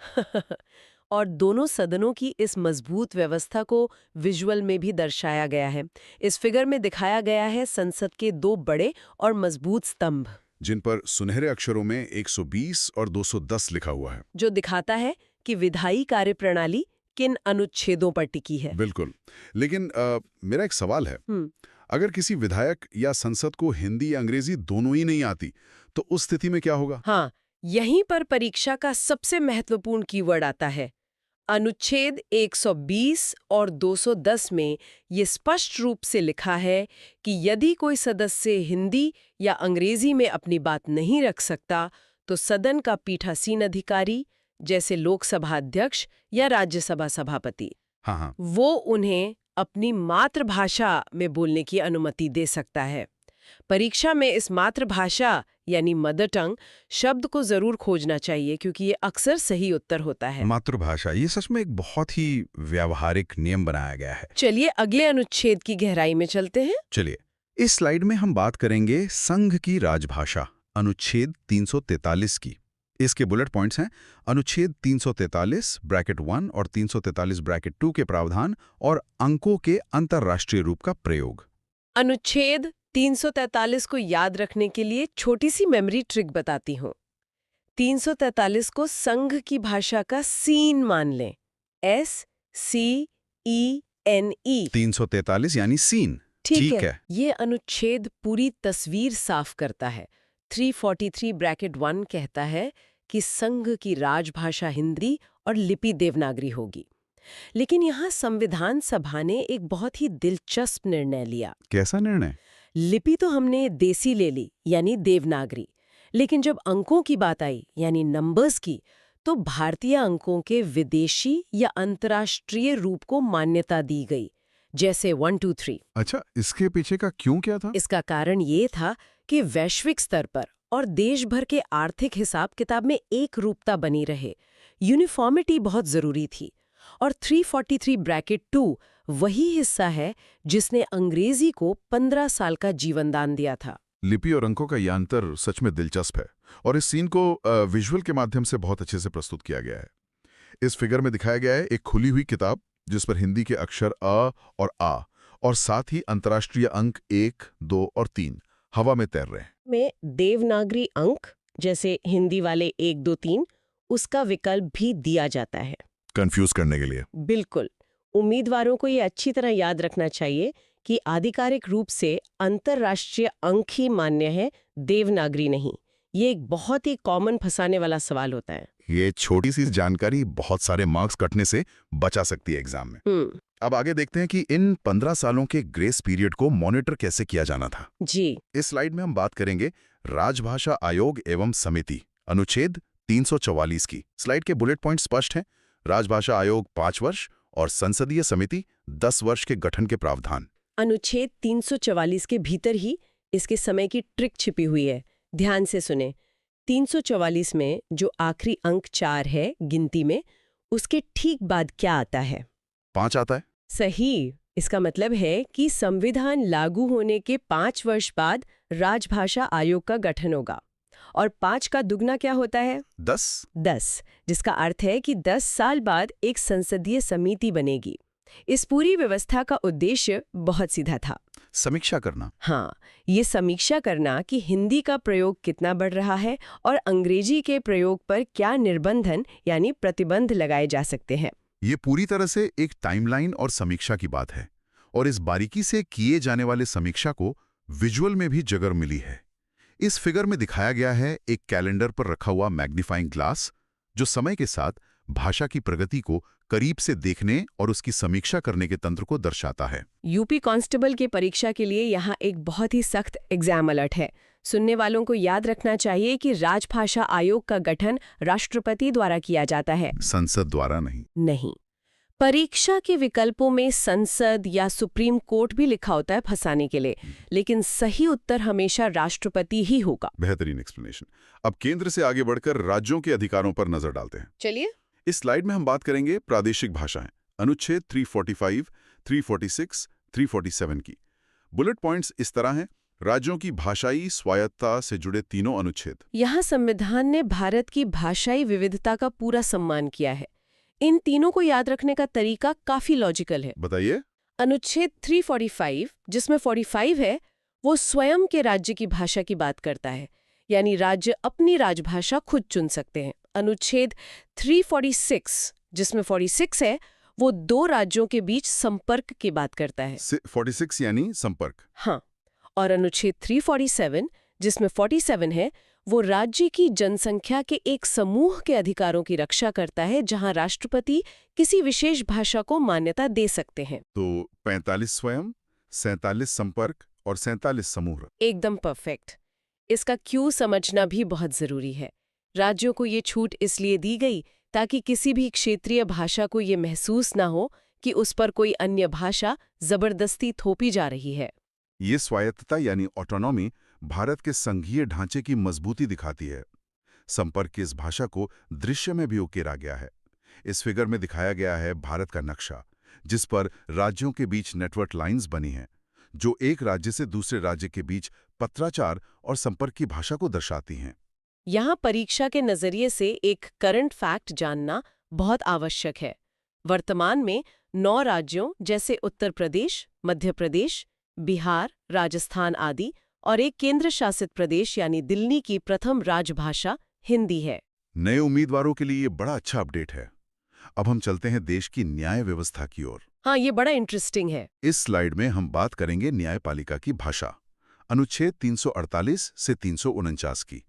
और दोनों सदनों की इस मजबूत व्यवस्था को विजुअल में भी दर्शाया गया है। इस फिगर में दिखाया गया है संसद के 2 बड़े और मजबूत स्तंभ, जिन पर सुनहरे अक्षरों में 120 और 210 लिखा हुआ है, जो दिखाता है कि विधायी कार्यप्रणाली किन अनुच्छेदों पर टिकी है। बिल्कुल। लेकिन मेरा एक सवाल है, अगर किसी विधायक या संसद को हिंदी या अंग्रेजी दोनों ही नहीं आती, तो उस स्थिति में क्या होगा? हाँ, यहीं पर परीक्षा का सबसे महत्वपूर्ण कीवर्ड आता है। अनुच्छेद 120 और 210 में ये स्पष्ट रूप से लिखा है कि यदि कोई सदस्य हिंदी या अंग्रेजी में अपनी बात नहीं रख सकता, तो सदन का पीठासीन अधिकारी, जैसे लोकसभा अध्यक्ष या राज्यसभा सभापति, हाँ, वो उन्हें अपनी मातृभाषा में बोलने की अनुमति दे सकता है। परीक्षा में इस मातृभाषा यानी मदर टंग शब्द को जरूर खोजना चाहिए, क्योंकि ये अक्सर सही उत्तर होता है। मातृभाषा, ये सच में एक बहुत ही व्यावहारिक नियम बनाया गया है। चलिए अगले अनुच्छेद की गहराई में चलते हैं। चलिए, इस स्लाइड में हम बात करेंगे संघ की राजभाषा, अनुच्छेद 343 की। इसके बुलेट पॉइंट्स हैं: अनुच्छेद 343 ब्रैकेट 1 और 343 ब्रैकेट 2 के प्रावधान और अंकों के अंतर्राष्ट्रीय रूप का प्रयोग। अनुच्छेद 343 को याद रखने के लिए छोटी सी मेमोरी ट्रिक बताती हूँ। 343 को संघ की भाषा का सीन मान लें, SCENE। 343 यानी सीन। ठीक है। ये अनुच्छेद पूरी तस्वीर साफ करता है। 343 ब्रैकेट 1 कहता है कि संघ की राजभाषा हिंदी और लिपि देवनागरी होगी। लेकिन यहाँ संविधान सभा ने एक बहुत ही दिलचस्प निर्णय लिया। कैसा निर्णय? लिपि तो हमने देसी ले ली, यानी देवनागरी, लेकिन जब अंकों की बात आई यानी नंबर्स की, तो भारतीय अंकों के विदेशी या अंतर्राष्ट्रीय रूप को मान्यता दी गई, जैसे 1 2 3। अच्छा, इसके पीछे का क्यों क्या था? इसका कारण ये था कि वैश्विक स्तर पर और देश भर के आर्थिक हिसाब किताब में एक रूपता बनी रहे, यूनिफॉर्मिटी बहुत जरूरी थी। और 343 ब्रैकेट 2 वही हिस्सा है जिसने अंग्रेजी को 15 साल का जीवनदान दिया था। लिपि और अंकों का यह अंतर सच में दिलचस्प है और इस सीन को विजुअल के माध्यम से बहुत अच्छे से प्रस्तुत किया गया है। इस फिगर में दिखाया गया है एक खुली हुई किताब जिस पर हिंदी के अक्षर अ और आ और साथ ही अंतर्राष्ट्रीय अंक 1, 2 और 3 हवा में तैर रहे हैं। में देवनागरी अंक जैसे हिंदी वाले 1 2 3 उसका विकल्प भी दिया जाता है, कंफ्यूज करने के लिए। बिल्कुल। उम्मीदवारों को ये अच्छी तरह याद रखना चाहिए कि आधिकारिक रूप से अंतर्राष्ट्रीय अंक ही मान्य है, देवनागरी नहीं। ये एक बहुत ही कॉमन फंसाने वाला सवाल होता है। ये छोटी सी जानकारी बहुत सारे मार्क्स कटने से बचा सकती है एग्जाम में। अब आगे देखते हैं कि इन 15 सालों के ग्रेस पीरियड को मॉनिटर कैसे किया जाना था। जी, इस स्लाइड में हम बात करेंगे राजभाषा आयोग एवं समिति अनुच्छेद 344 की। स्लाइड के बुलेट पॉइंट स्पष्ट हैं। राजभाषा आयोग 5 वर्ष और संसदीय समिति 10 वर्ष के गठन के प्रावधान। अनुच्छेद 344 के भीतर ही इसके समय की ट्रिक छिपी हुई है। ध्यान से सुने। 344 में जो आखिरी अंक 4 है गिनती में, उसके ठीक बाद क्या आता है? 5 आता है। सही। इसका मतलब है कि संविधान लागू होने के 5 वर्ष बाद राजभाषा आयोग का गठन होगा। और 5 का दुगना क्या होता है? 10, जिसका अर्थ है कि 10 साल बाद एक संसदीय समिति बनेगी। इस पूरी व्यवस्था का उद्देश्य बहुत सीधा था, समीक्षा करना। हाँ, ये समीक्षा करना कि हिंदी का प्रयोग कितना बढ़ रहा है और अंग्रेजी के प्रयोग पर क्या निर्बंधन यानी प्रतिबंध लगाए जा सकते हैं। ये पूरी तरह से एक टाइमलाइन और समीक्षा की बात है और इस बारीकी से किए जाने वाले समीक्षा को विजुअल में भी जगह मिली है। इस फिगर में दिखाया गया है एक कैलेंडर पर रखा हुआ मैग्नीफाइंग ग्लास जो समय के साथ भाषा की प्रगति को करीब से देखने और उसकी समीक्षा करने के तंत्र को दर्शाता है। यूपी कांस्टेबल की परीक्षा के लिए यहाँ एक बहुत ही सख्त एग्जाम अलर्ट है। सुनने वालों को याद रखना चाहिए कि राजभाषा आयोग का गठन राष्ट्रपति द्वारा किया जाता है, संसद द्वारा नहीं। परीक्षा के विकल्पों में संसद या सुप्रीम कोर्ट भी लिखा होता है फंसाने के लिए, लेकिन सही उत्तर हमेशा राष्ट्रपति ही होगा। बेहतरीन एक्सप्लेनेशन। अब केंद्र से आगे बढ़कर राज्यों के अधिकारों पर नजर डालते हैं। चलिए, इस स्लाइड में हम बात करेंगे प्रादेशिक भाषाएं अनुच्छेद 345, 346, 347 की। बुलेट पॉइंट्स इस तरह हैं। राज्यों की भाषाई स्वायत्तता से जुड़े तीनों अनुच्छेद। यहाँ संविधान ने भारत की भाषाई विविधता का पूरा सम्मान किया है। इन तीनों को याद रखने का तरीका काफी लॉजिकल है। बताइए। अनुच्छेद 345 जिसमें 45 है, वो स्वयं के राज्य की भाषा की बात करता है, यानी राज्य अपनी राजभाषा खुद चुन सकते हैं। अनुच्छेद 346 जिसमें 46 है, वो 2 राज्यों के बीच संपर्क की बात करता है। 46 यानी संपर्क। हाँ, और अनुच्छेद 347 जिसमें 47 है, वो राज्य की जनसंख्या के एक समूह के अधिकारों की रक्षा करता है, जहां राष्ट्रपति किसी विशेष भाषा को मान्यता दे सकते हैं। तो 45 स्वयं, 47 संपर्क और 47 समूह। एकदम परफेक्ट। इसका क्यों समझना भी बहुत जरूरी है। राज्यों को ये छूट इसलिए दी गई ताकि किसी भी क्षेत्रीय भाषा को ये महसूस ना हो कि उस पर कोई अन्य भाषा जबरदस्ती थोपी जा रही है। ये स्वायत्तता यानी ऑटोनॉमी भारत के संघीय ढांचे की मजबूती दिखाती है। संपर्क की इस भाषा को दृश्य में भी उकेरा गया है। इस फिगर में दिखाया गया है भारत का नक्शा, जिस पर राज्यों के बीच नेटवर्क लाइंस बनी हैं, जो एक राज्य से दूसरे राज्य के बीच पत्राचार और संपर्क की भाषा को दर्शाती हैं। यहाँ परीक्षा के नजरिए से एक करंट फैक्ट जानना बहुत आवश्यक है। वर्तमान में 9 राज्यों जैसे उत्तर प्रदेश, मध्य प्रदेश, बिहार, राजस्थान आदि और एक केंद्र शासित प्रदेश यानी दिल्ली की प्रथम राजभाषा हिंदी है। नए उम्मीदवारों के लिए ये बड़ा अच्छा अपडेट है। अब हम चलते हैं देश की न्याय व्यवस्था की ओर। हाँ, ये बड़ा इंटरेस्टिंग है। इस स्लाइड में हम बात करेंगे न्यायपालिका की भाषा अनुच्छेद 348 से 349 की।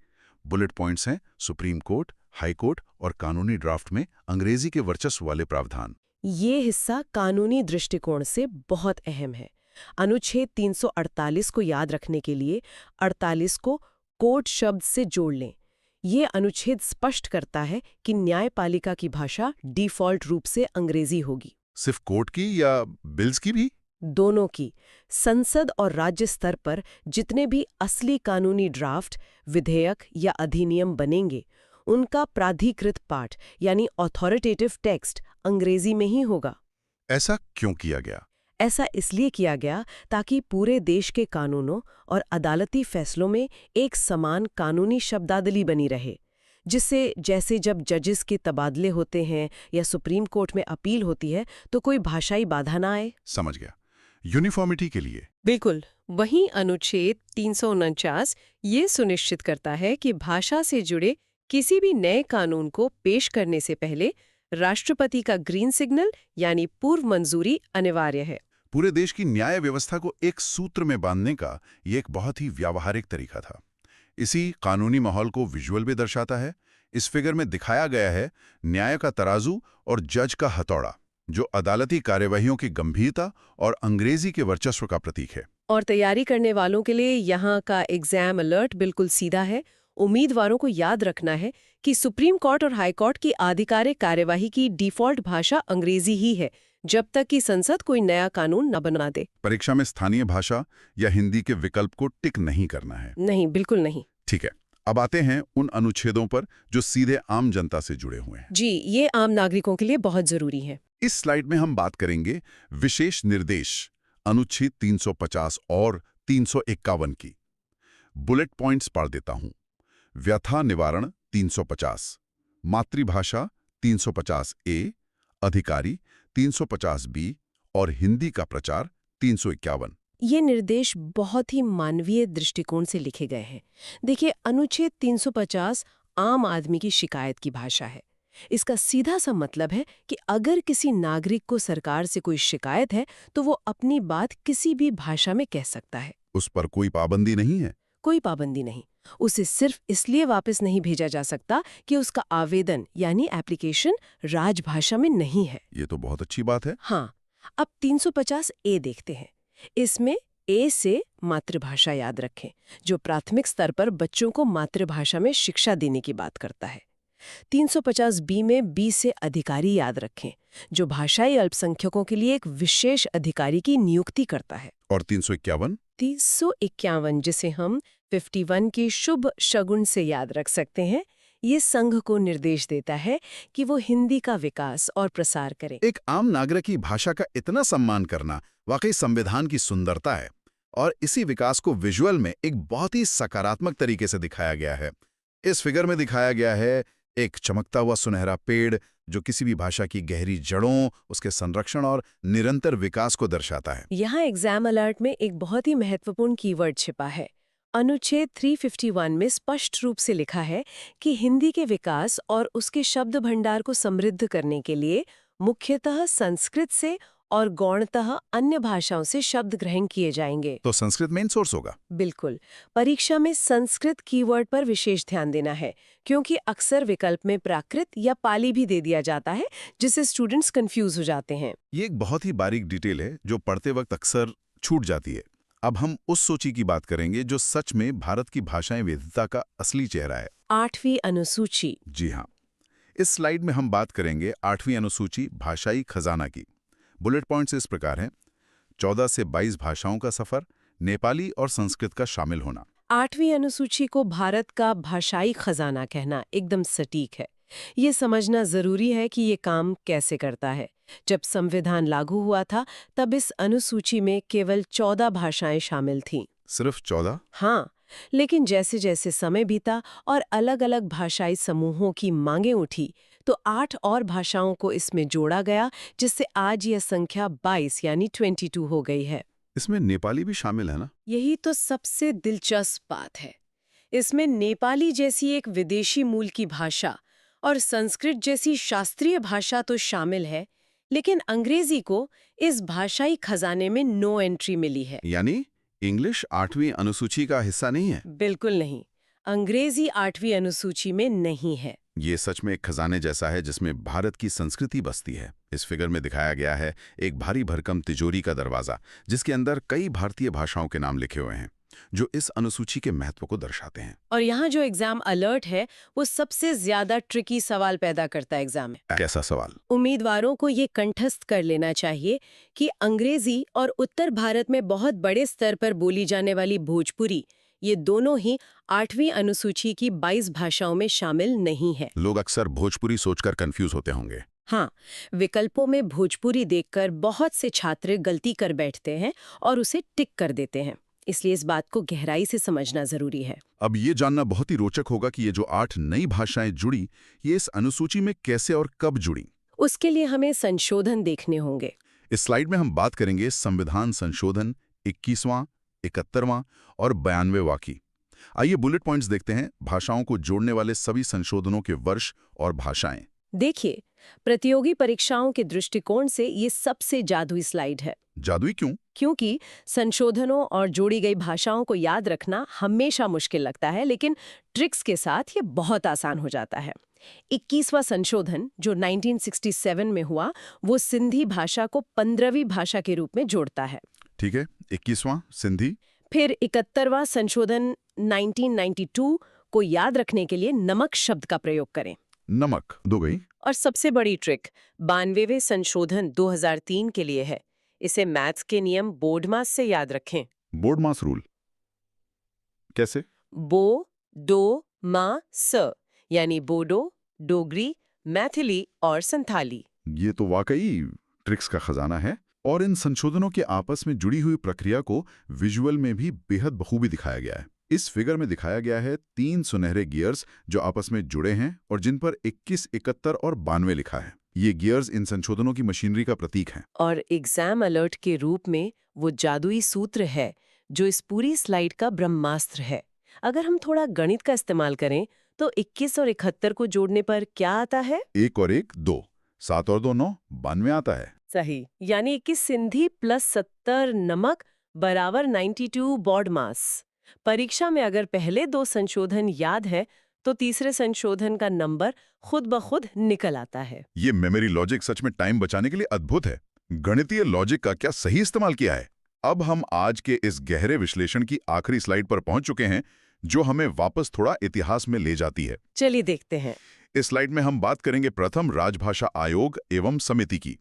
बुलेट पॉइंट्स हैं सुप्रीम कोर्ट, हाई कोर्ट और कानूनी ड्राफ्ट में अंग्रेजी के वर्चस्व वाले प्रावधान। ये हिस्सा कानूनी दृष्टिकोण से बहुत अहम है। अनुच्छेद 348 को याद रखने के लिए 48 को कोर्ट शब्द से जोड़ लें। ये अनुच्छेद स्पष्ट करता है कि न्यायपालिका की भाषा डिफ़ॉल्ट रूप से अंग्रेजी होगी। सिर्फ कोर्ट की या बिल्स की भी? दोनों की। संसद और राज्य स्तर पर जितने भी असली कानूनी ड्राफ्ट, विधेयक या अधिनियम बनेंगे, उनका प्राधिकृत पाठ यानी ऑथोरिटेटिव टेक्स्ट अंग्रेजी में ही होगा। ऐसा क्यों किया गया? ऐसा इसलिए किया गया ताकि पूरे देश के कानूनों और अदालती फैसलों में एक समान कानूनी शब्दावली बनी रहे, जिससे जैसे जब जजेस के तबादले होते हैं या सुप्रीम कोर्ट में अपील होती है तो कोई भाषाई बाधा ना आए। समझ गया। यूनिफॉर्मिटी के लिए? बिल्कुल। वहीं अनुच्छेद 349 ये सुनिश्चित करता है कि भाषा से जुड़े किसी भी नए कानून को पेश करने से पहले राष्ट्रपति का ग्रीन सिग्नल यानी पूर्व मंजूरी अनिवार्य है। पूरे देश की न्याय व्यवस्था को एक सूत्र में बांधने का ये एक बहुत ही व्यावहारिक तरीका था। इसी कानूनी माहौल को विजुअल भी दर्शाता है। इस फिगर में दिखाया गया है न्याय का तराजू और जज का हथौड़ा, जो अदालती कार्यवाहियों की गंभीरता और अंग्रेजी के वर्चस्व का प्रतीक है। और तैयारी करने वालों के लिए यहाँ का एग्जाम अलर्ट बिल्कुल सीधा है। उम्मीदवारों को याद रखना है कि सुप्रीम कोर्ट और हाई कोर्ट की आधिकारिक कार्यवाही की डिफ़ॉल्ट भाषा अंग्रेजी ही है, जब तक कि संसद कोई नया कानून न बना दे। परीक्षा में स्थानीय भाषा या हिंदी के विकल्प को टिक नहीं करना है। नहीं, बिल्कुल नहीं। ठीक है, अब आते हैं उन अनुच्छेदों पर जो सीधे आम जनता से जुड़े हुए हैं। जी, ये आम नागरिकों के लिए बहुत जरूरी है। इस स्लाइड में हम बात करेंगे विशेष निर्देश अनुच्छेद 350 और 351 की। बुलेट पॉइंट्स पढ़ देता हूं। व्यथा निवारण 350, मातृभाषा 350 ए, अधिकारी 350 बी और हिंदी का प्रचार 351। ये निर्देश बहुत ही मानवीय दृष्टिकोण से लिखे गए हैं। देखिए, अनुच्छेद 350 आम आदमी की शिकायत की भाषा है। इसका सीधा सा मतलब है कि अगर किसी नागरिक को सरकार से कोई शिकायत है तो वो अपनी बात किसी भी भाषा में कह सकता है। उस पर कोई पाबंदी नहीं है? कोई पाबंदी नहीं। उसे सिर्फ इसलिए वापस नहीं भेजा जा सकता कि उसका आवेदन यानी एप्लीकेशन राजभाषा में नहीं है। ये तो बहुत अच्छी बात है। हाँ, अब 350 ए देखते हैं। इसमें ए से मातृभाषा याद रखें, जो प्राथमिक स्तर पर बच्चों को मातृभाषा में शिक्षा देने की बात करता है। 350 बी में बी से अधिकारी याद रखें, जो भाषाई अल्पसंख्यकों के लिए एक विशेष अधिकारी की नियुक्ति करता है। और 351? 351, जिसे हम 51 की शुभ शगुन से याद रख सकते हैं, ये संघ को निर्देश देता है कि वो हिंदी का विकास और प्रसार करे। एक आम नागरिक की भाषा का इतना सम्मान करना वाकई संविधान की सुंदरता है, और इसी विकास को विजुअल में एक बहुत ही सकारात्मक तरीके से दिखाया गया है। इस फिगर में दिखाया गया है एक चमकता हुआ सुनहरा पेड़ जो किसी भी भाषा की गहरी जड़ों, उसके संरक्षण और निरंतर विकास को दर्शाता है। यहाँ एग्जाम अलर्ट में एक बहुत ही महत्वपूर्ण कीवर्ड छिपा है। अनुच्छेद 351 में स्पष्ट रूप से लिखा है कि हिंदी के विकास और उसके शब्द भंडार को समृद्ध करने के लिए मुख्यतः संस्कृत से और गौणतः अन्य भाषाओं से शब्द ग्रहण किए जाएंगे। तो संस्कृत मेन सोर्स होगा? बिल्कुल। परीक्षा में संस्कृत कीवर्ड पर विशेष ध्यान देना है, क्योंकि अक्सर विकल्प में प्राकृत या पाली भी दे दिया जाता है, जिससे स्टूडेंट्स कंफ्यूज हो जाते हैं। ये एक बहुत ही बारीक डिटेल है जो पढ़ते वक्त अक्सर छूट जाती है। अब हम उस सूची की बात करेंगे जो सच में भारत की भाषाएं विविधता का असली चेहरा है। 8वीं अनुसूची। जी हाँ, इस स्लाइड में हम बात करेंगे 8वीं अनुसूची भाषाई खजाना की। बुलेट पॉइंट्स इस प्रकार हैं: 14 से 22 भाषाओं का सफर, नेपाली और संस्कृत का शामिल होना। 8वीं अनुसूची को भारत का भाषाई खजाना कहना एकदम सटीक है। ये समझना जरूरी है कि ये काम कैसे करता है। जब संविधान लागू हुआ था तब इस अनुसूची में केवल 14 भाषाएं शामिल थीं। सिर्फ 14? हाँ, लेकिन जैसे जैसे समय बीता और अलग-अलग भाषाई समूहों की मांगें उठी तो 8 और भाषाओं को इसमें जोड़ा गया, जिससे आज यह संख्या 22 यानी 22 हो गई है। इसमें नेपाली भी शामिल है ना? यही तो सबसे दिलचस्प बात है। इसमें नेपाली जैसी एक विदेशी मूल की भाषा और संस्कृत जैसी शास्त्रीय भाषा तो शामिल है, लेकिन अंग्रेजी को इस भाषाई खजाने में नो एंट्री मिली है। यानी इंग्लिश 8वीं अनुसूची का हिस्सा नहीं है? बिल्कुल नहीं, अंग्रेजी 8वीं अनुसूची में नहीं है। ये सच में एक खजाने जैसा है जिसमें भारत की संस्कृति बसती है। इस फिगर में दिखाया गया है एक भारी भरकम तिजोरी का दरवाजा, जिसके अंदर कई भारतीय भाषाओं के नाम लिखे हुए हैं। जो इस अनुसूची के महत्व को दर्शाते हैं। और यहाँ जो एग्जाम अलर्ट है वो सबसे ज्यादा ट्रिकी सवाल पैदा करता है एग्जाम में। कैसा सवाल? उम्मीदवारों को ये कंठस्थ कर लेना चाहिए कि अंग्रेजी और उत्तर भारत में बहुत बड़े स्तर पर बोली जाने वाली भोजपुरी, ये दोनों ही 8वीं अनुसूची की 22 भाषाओं में शामिल नहीं है। लोग अक्सर भोजपुरी सोचकर कंफ्यूज होते होंगे। हाँ, विकल्पों में भोजपुरी देखकर बहुत से छात्र गलती कर बैठते हैं और उसे टिक कर देते हैं। इसलिए इस बात को गहराई से समझना जरूरी है। अब ये जानना बहुत ही रोचक होगा कि ये जो 8 नई भाषाएं जुड़ी, ये इस अनुसूची में कैसे और कब जुड़ी। उसके लिए हमें संशोधन देखने होंगे। इस स्लाइड में हम बात करेंगे संविधान संशोधन 21वां, 71वां और 92वां की। आइए बुलेट पॉइंट्स देखते हैं, भाषाओं को जोड़ने वाले सभी संशोधनों के वर्ष और भाषाएं। देखिए, प्रतियोगी परीक्षाओं के दृष्टिकोण से ये सबसे जादुई स्लाइड है। जादुई क्यों? क्योंकि संशोधनों और जोड़ी गई भाषाओं को याद रखना हमेशा मुश्किल लगता है, लेकिन ट्रिक्स के साथ ये बहुत आसान हो जाता है। 21वां संशोधन जो 1967 में हुआ, वो सिंधी भाषा को 15वीं भाषा के रूप में जोड़ता है। ठीक है, 21वां सिंधी। फिर 71वां संशोधन 1992 को याद रखने के लिए नमक शब्द का प्रयोग करें। नमक दो गई। और सबसे बड़ी ट्रिक 92वें संशोधन 2003 के लिए है। इसे मैथ्स के नियम बोर्ड मास से याद रखें। बोर्ड मास रूल कैसे? बो, डो, मा, स, यानी बोडो, डोगरी, मैथिली और संथाली। ये तो वाकई ट्रिक्स का खजाना है। और इन संशोधनों के आपस में जुड़ी हुई प्रक्रिया को विजुअल में भी बेहद बखूबी दिखाया गया है। इस फिगर में दिखाया गया है 3 सुनहरे गियर्स जो आपस में जुड़े हैं और जिन पर 21, 71 और 92 लिखा है। ये गियर्स इन संशोधनों की मशीनरी का प्रतीक हैं। और एग्जाम अलर्ट के रूप में वो जादुई सूत्र है जो इस पूरी स्लाइड का ब्रह्मास्त्र है। अगर हम थोड़ा गणित का इस्तेमाल करें तो 21 और 71 को जोड़ने पर क्या आता है? 1 और 1 2, 7 और 2 9, 92 आता है। सही, यानी 21 सिंधी प्लस 70 नमक बराबर 92 बोर्ड मास। परीक्षा में अगर पहले 2 संशोधन याद है तो तीसरे संशोधन का नंबर खुद ब खुद निकल आता है। ये मेमोरी लॉजिक सच में टाइम बचाने के लिए अद्भुत है। गणितीय लॉजिक का क्या सही इस्तेमाल किया है। अब हम आज के इस गहरे विश्लेषण की आखिरी स्लाइड पर पहुंच चुके हैं, जो हमें वापस थोड़ा इतिहास में ले जाती है। चलिए देखते हैं। इस स्लाइड में हम बात करेंगे प्रथम राजभाषा आयोग एवं समिति की।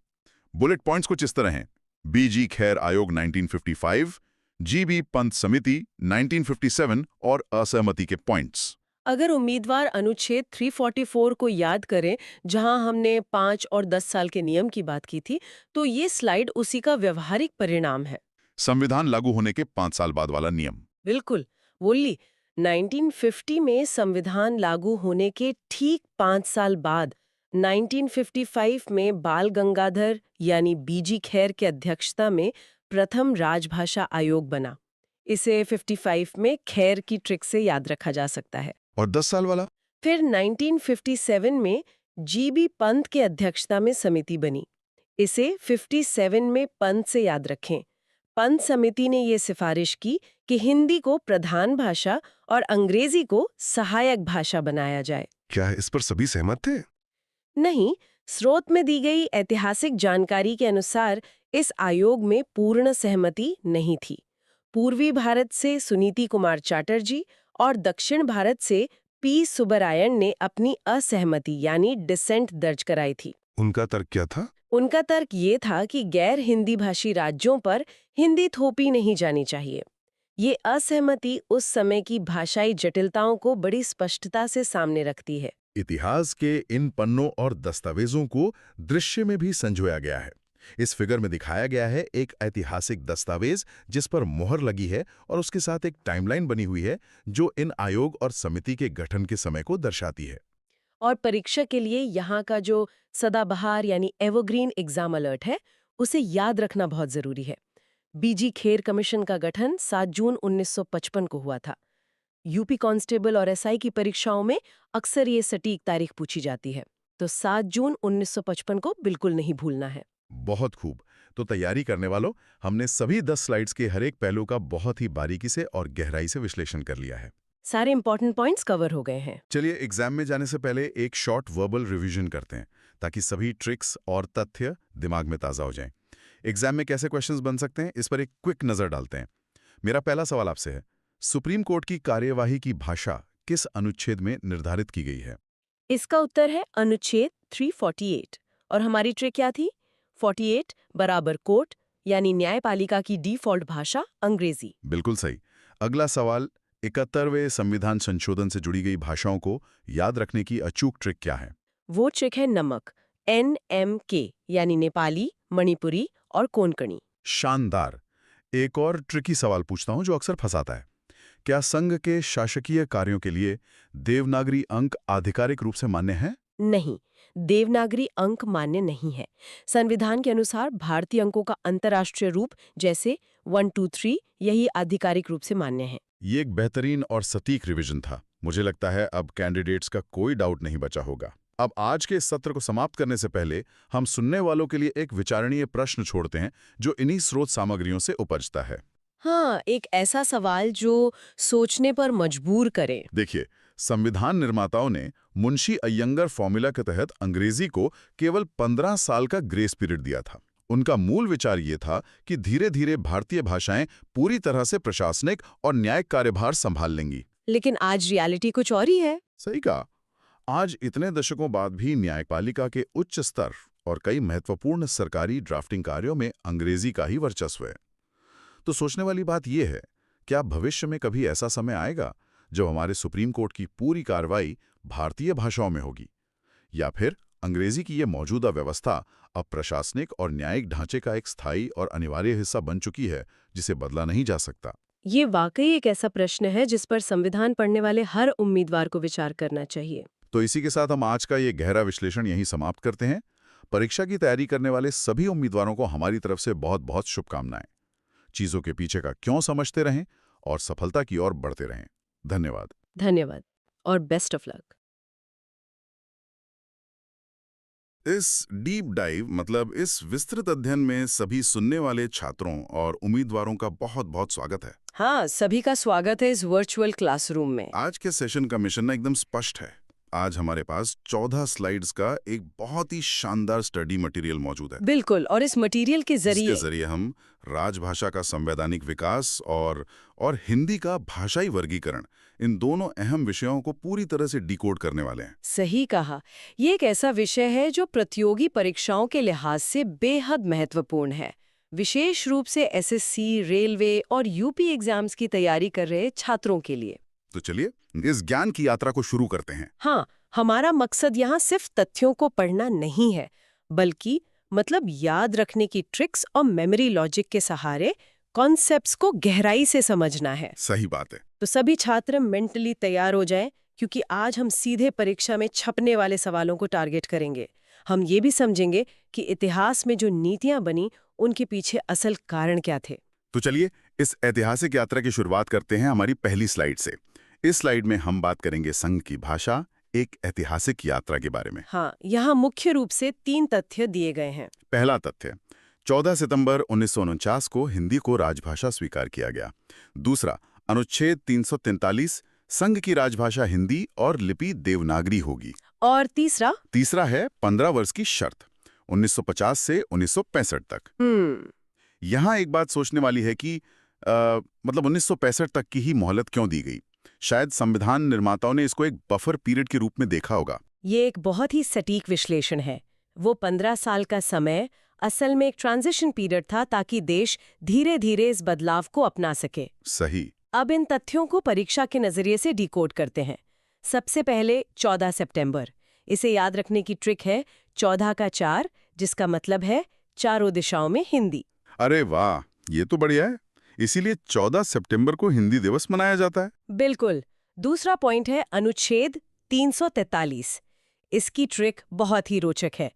बुलेट पॉइंट्स कुछ इस तरह हैं। बीजी खैर आयोग 1955, जीबी पंत समिति 1957 और असहमति के पॉइंट्स। अगर उम्मीदवार अनुच्छेद 344 को याद करें, जहां हमने 5 और 10 साल के नियम की बात की थी, तो ये स्लाइड उसी का व्यवहारिक परिणाम है। संविधान लागू होने के 5 साल बाद वाला नियम। बिल्कुल, वोली 1950 में संविधान लागू होने के ठीक 5 साल बाद 1955 में बाल गंगाधर यानी बीजी खैर के अध्यक्षता में प्रथम राजभाषा आयोग बना। इसे 55 में खैर की ट्रिक से याद रखा जा सकता है। और 10 साल वाला? फिर 1957 में जीबी पंत के अध्यक्षता में समिति बनी। इसे 57 में पंत से याद रखें। पंत समिति ने ये सिफारिश की कि हिंदी को प्रधान भाषा और अंग्रेजी को सहायक भाषा बनाया जाए। क्या इस पर सभी सहमत थे? नहीं, स्रोत में दी गई ऐतिहासिक जानकारी के अनुसार इस आयोग में पूर्ण सहमति नहीं थी। पूर्वी भारत से सुनीति कुमार चैटर्जी और दक्षिण भारत से पी सुब्बरायण ने अपनी असहमति यानी डिसेंट दर्ज कराई थी। उनका तर्क क्या था? उनका तर्क ये था कि गैर हिंदी भाषी राज्यों पर हिंदी थोपी नहीं जानी चाहिए। ये असहमति उस समय की भाषाई जटिलताओं को बड़ी स्पष्टता से सामने रखती है। इतिहास के इन पन्नों और दस्तावेजों को दृश्य में भी संजोया गया है। इस फिगर में दिखाया गया है एक ऐतिहासिक दस्तावेज जिस पर मोहर लगी है और उसके साथ एक टाइमलाइन बनी हुई है जो इन आयोग और समिति के गठन के समय को दर्शाती है। और परीक्षा के लिए यहाँ का जो सदाबहार यानी एवरग्रीन एग्जाम अलर्ट है, उसे याद रखना बहुत जरूरी है। बीजी खेर कमीशन का गठन 7 जून 1955 को हुआ था। यूपी कांस्टेबल और एसआई की परीक्षाओं में अक्सर ये सटीक तारीख पूछी जाती है, तो 7 जून 1955 को बिल्कुल नहीं भूलना है। बहुत खूब। तो तैयारी करने वालों, हमने सभी 10 स्लाइड्स के हर एक पहलू का बहुत ही बारीकी से और गहराई से विश्लेषण कर लिया है। सारे इंपॉर्टेंट पॉइंट्स कवर हो गए हैं। चलिए एग्जाम में जाने से पहले एक शॉर्ट वर्बल रिवीजन करते हैं ताकि सभी ट्रिक्स और तथ्य दिमाग में ताज़ा हो जाएं। एग्जाम में कैसे क्वेश्चंस बन सकते हैं, इस पर एक क्विक नज़र डालते हैं। मेरा पहला सवाल आपसे है, सुप्रीम कोर्ट की कार्यवाही की भाषा किस अनुच्छेद में निर्धारित की गई है? इसका उत्तर है अनुच्छेद 348। और हमारी ट्रिक क्या थी? 48 बराबर कोर्ट यानी न्यायपालिका की डिफ़ॉल्ट भाषा अंग्रेजी। बिल्कुल सही। अगला सवाल, 71वें संविधान संशोधन से जुड़ी गई भाषाओं को याद रखने की अचूक ट्रिक क्या है? वो ट्रिक है नमक, NMK यानी नेपाली, मणिपुरी और कोंकणी। शानदार। एक और ट्रिकी सवाल पूछता हूं जो अक्सर फंसाता है। क्या संघ के शासकीय कार्यों के लिए देवनागरी अंक आधिकारिक रूप से मान्य है? नहीं, देवनागरी अंक मान्य नहीं है। संविधान के अनुसार भारतीय अंकों का अंतर्राष्ट्रीय रूप जैसे 1 2 3 यही आधिकारिक रूप से मान्य है। ये एक बेहतरीन और सटीक रिवीजन था। मुझे लगता है अब कैंडिडेट्स का कोई डाउट नहीं बचा होगा। अब आज के इस सत्र को समाप्त करने से पहले हम सुनने वालों के लिए एक विचारणीय प्रश्न छोड़ते हैं जो इन्हीं स्रोत सामग्रियों से उपजता है। हाँ, एक ऐसा सवाल जो सोचने पर मजबूर करे। देखिए, संविधान निर्माताओं ने मुंशी अय्यंगार फॉर्मूला के तहत अंग्रेजी को केवल 15 साल का ग्रेस पीरियड दिया था। उनका मूल विचार ये था कि धीरे धीरे भारतीय भाषाएं पूरी तरह से प्रशासनिक और न्यायिक कार्यभार संभाल लेंगी। लेकिन आज रियलिटी कुछ और ही है। सही कहा। आज इतने दशकों बाद भी न्यायपालिका के उच्च स्तर और कई महत्वपूर्ण सरकारी ड्राफ्टिंग कार्यों में अंग्रेजी का ही वर्चस्व है। तो सोचने वाली बात यह है, क्या भविष्य में कभी ऐसा समय आएगा जब हमारे सुप्रीम कोर्ट की पूरी कार्रवाई भारतीय भाषाओं में होगी, या फिर अंग्रेजी की ये मौजूदा व्यवस्था अब प्रशासनिक और न्यायिक ढांचे का एक स्थायी और अनिवार्य हिस्सा बन चुकी है जिसे बदला नहीं जा सकता? ये वाकई एक ऐसा प्रश्न है जिस पर संविधान पढ़ने वाले हर उम्मीदवार को विचार करना चाहिए। तो इसी के साथ हम आज का ये गहरा विश्लेषण यहीं समाप्त करते हैं। परीक्षा की तैयारी करने वाले सभी उम्मीदवारों को हमारी तरफ से बहुत बहुत शुभकामनाएं। चीजों के पीछे का क्यों समझते रहें और सफलता की ओर बढ़ते रहें। धन्यवाद। धन्यवाद और बेस्ट ऑफ लक। इस डीप डाइव मतलब इस विस्तृत अध्ययन में सभी सुनने वाले छात्रों और उम्मीदवारों का बहुत बहुत स्वागत है। हाँ, सभी का स्वागत है इस वर्चुअल क्लासरूम में। आज के सेशन का मिशन ना एकदम स्पष्ट है। आज हमारे पास 14 स्लाइड्स का एक बहुत ही शानदार स्टडी मटेरियल मौजूद है। बिल्कुल, और इस मटेरियल के जरिए हम राजभाषा का संवैधानिक विकास और हिंदी का भाषाई वर्गीकरण, इन दोनों अहम विषयों को पूरी तरह से डिकोड करने वाले हैं। सही कहा। ये एक ऐसा विषय है जो प्रतियोगी परीक्षाओं के लिहाज से बेहद महत्वपूर्ण है, विशेष रूप से SSC, रेलवे और UP एग्जाम्स की तैयारी कर रहे छात्रों के लिए। तो चलिए इस ज्ञान की यात्रा को शुरू करते हैं। हाँ, हमारा मकसद यहाँ सिर्फ तथ्यों को पढ़ना नहीं है, बल्कि याद रखने की ट्रिक्स और मेमोरी लॉजिक के सहारे कॉन्सेप्ट्स को गहराई से समझना है। सही बात है। तो सभी छात्र मेंटली तैयार हो जाएं, क्योंकि आज हम सीधे परीक्षा में छपने वाले सवालों को टारगेट करेंगे। हम ये भी समझेंगे कि इतिहास में जो नीतियां बनी, उनके पीछे असल कारण क्या थे। तो चलिए इस ऐतिहासिक यात्रा की शुरुआत करते हैं हमारी पहली स्लाइड से। इस स्लाइड में हम बात करेंगे संघ की भाषा, एक ऐतिहासिक यात्रा के बारे में। हाँ, यहाँ मुख्य रूप से 3 तथ्य दिए गए हैं। पहला तथ्य, 14 सितंबर 1949 को हिंदी को राजभाषा स्वीकार किया गया। दूसरा, अनुच्छेद 343, संघ की राजभाषा हिंदी और लिपि देवनागरी होगी। और तीसरा है 15 वर्ष की शर्त, 1950 से 1965 तक। यहाँ एक बात सोचने वाली है कि 1965 तक की ही मोहलत क्यों दी गई? शायद संविधान निर्माताओं ने इसको एक बफर पीरियड के रूप में देखा होगा। ये एक बहुत ही सटीक विश्लेषण है। वो 15 साल का समय असल में एक ट्रांजिशन पीरियड था, ताकि देश धीरे धीरे इस बदलाव को अपना सके। सही। अब इन तथ्यों को परीक्षा के नजरिए से डिकोड करते हैं। सबसे पहले 14 सितंबर। इसे याद रखने की ट्रिक है 14 का 4, जिसका मतलब है चारों दिशाओं में हिंदी। अरे वाह, ये तो बढ़िया है। इसीलिए 14 सितंबर को हिंदी दिवस मनाया जाता है। बिल्कुल। दूसरा पॉइंट है अनुच्छेद 343। इसकी ट्रिक बहुत ही रोचक है।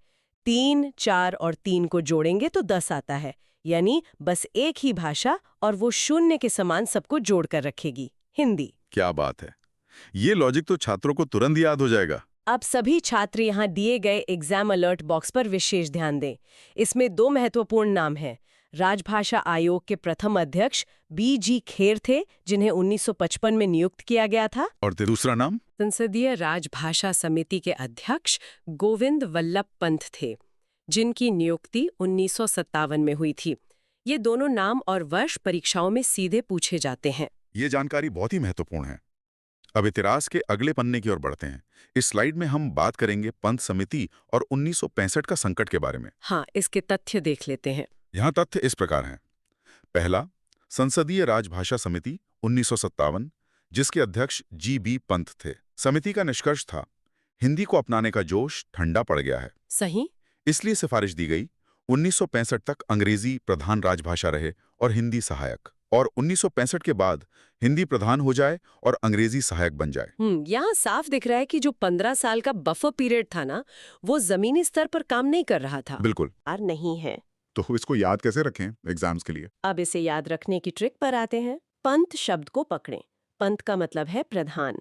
3, 4 और 3 को जोड़ेंगे तो 10 आता है, यानी बस एक ही भाषा, और वो शून्य के समान सबको जोड़कर रखेगी, हिंदी। क्या बात है, ये लॉजिक तो छात्रों को तुरंत याद हो जाएगा। अब सभी छात्र यहाँ दिए गए एग्जाम अलर्ट बॉक्स पर विशेष ध्यान दें। इसमें 2 महत्वपूर्ण नाम हैं। राजभाषा आयोग के प्रथम अध्यक्ष BG खेर थे, जिन्हें 1955 में नियुक्त किया गया था। और दूसरा नाम संसदीय राजभाषा समिति के अध्यक्ष गोविंद वल्लभ पंत थे, जिनकी नियुक्ति 1957 में हुई थी। ये दोनों नाम और वर्ष परीक्षाओं में सीधे पूछे जाते हैं। ये जानकारी बहुत ही महत्वपूर्ण है। अब इतिहास के अगले पन्ने की ओर बढ़ते हैं। इस स्लाइड में हम बात करेंगे पंत समिति और 1965 का संकट के बारे में। हाँ, इसके तथ्य देख लेते हैं। यहाँ तथ्य इस प्रकार हैं। पहला, संसदीय राजभाषा समिति 1957, जिसके अध्यक्ष जी.बी. पंत थे। समिति का निष्कर्ष था, हिंदी को अपनाने का जोश ठंडा पड़ गया है। सही। इसलिए सिफारिश दी गई 1965 तक अंग्रेजी प्रधान राजभाषा रहे और हिंदी सहायक, और 1965 के बाद हिंदी प्रधान हो जाए और अंग्रेजी सहायक बन जाए। यहाँ साफ दिख रहा है कि जो 15 साल का बफर पीरियड था ना, वो जमीनी स्तर पर काम नहीं कर रहा था। बिल्कुल। और नहीं है। तो इसको याद कैसे रखें एग्जाम्स के लिए? अब इसे याद रखने की ट्रिक पर आते हैं। पंत शब्द को पकड़ें। पंत का मतलब है प्रधान।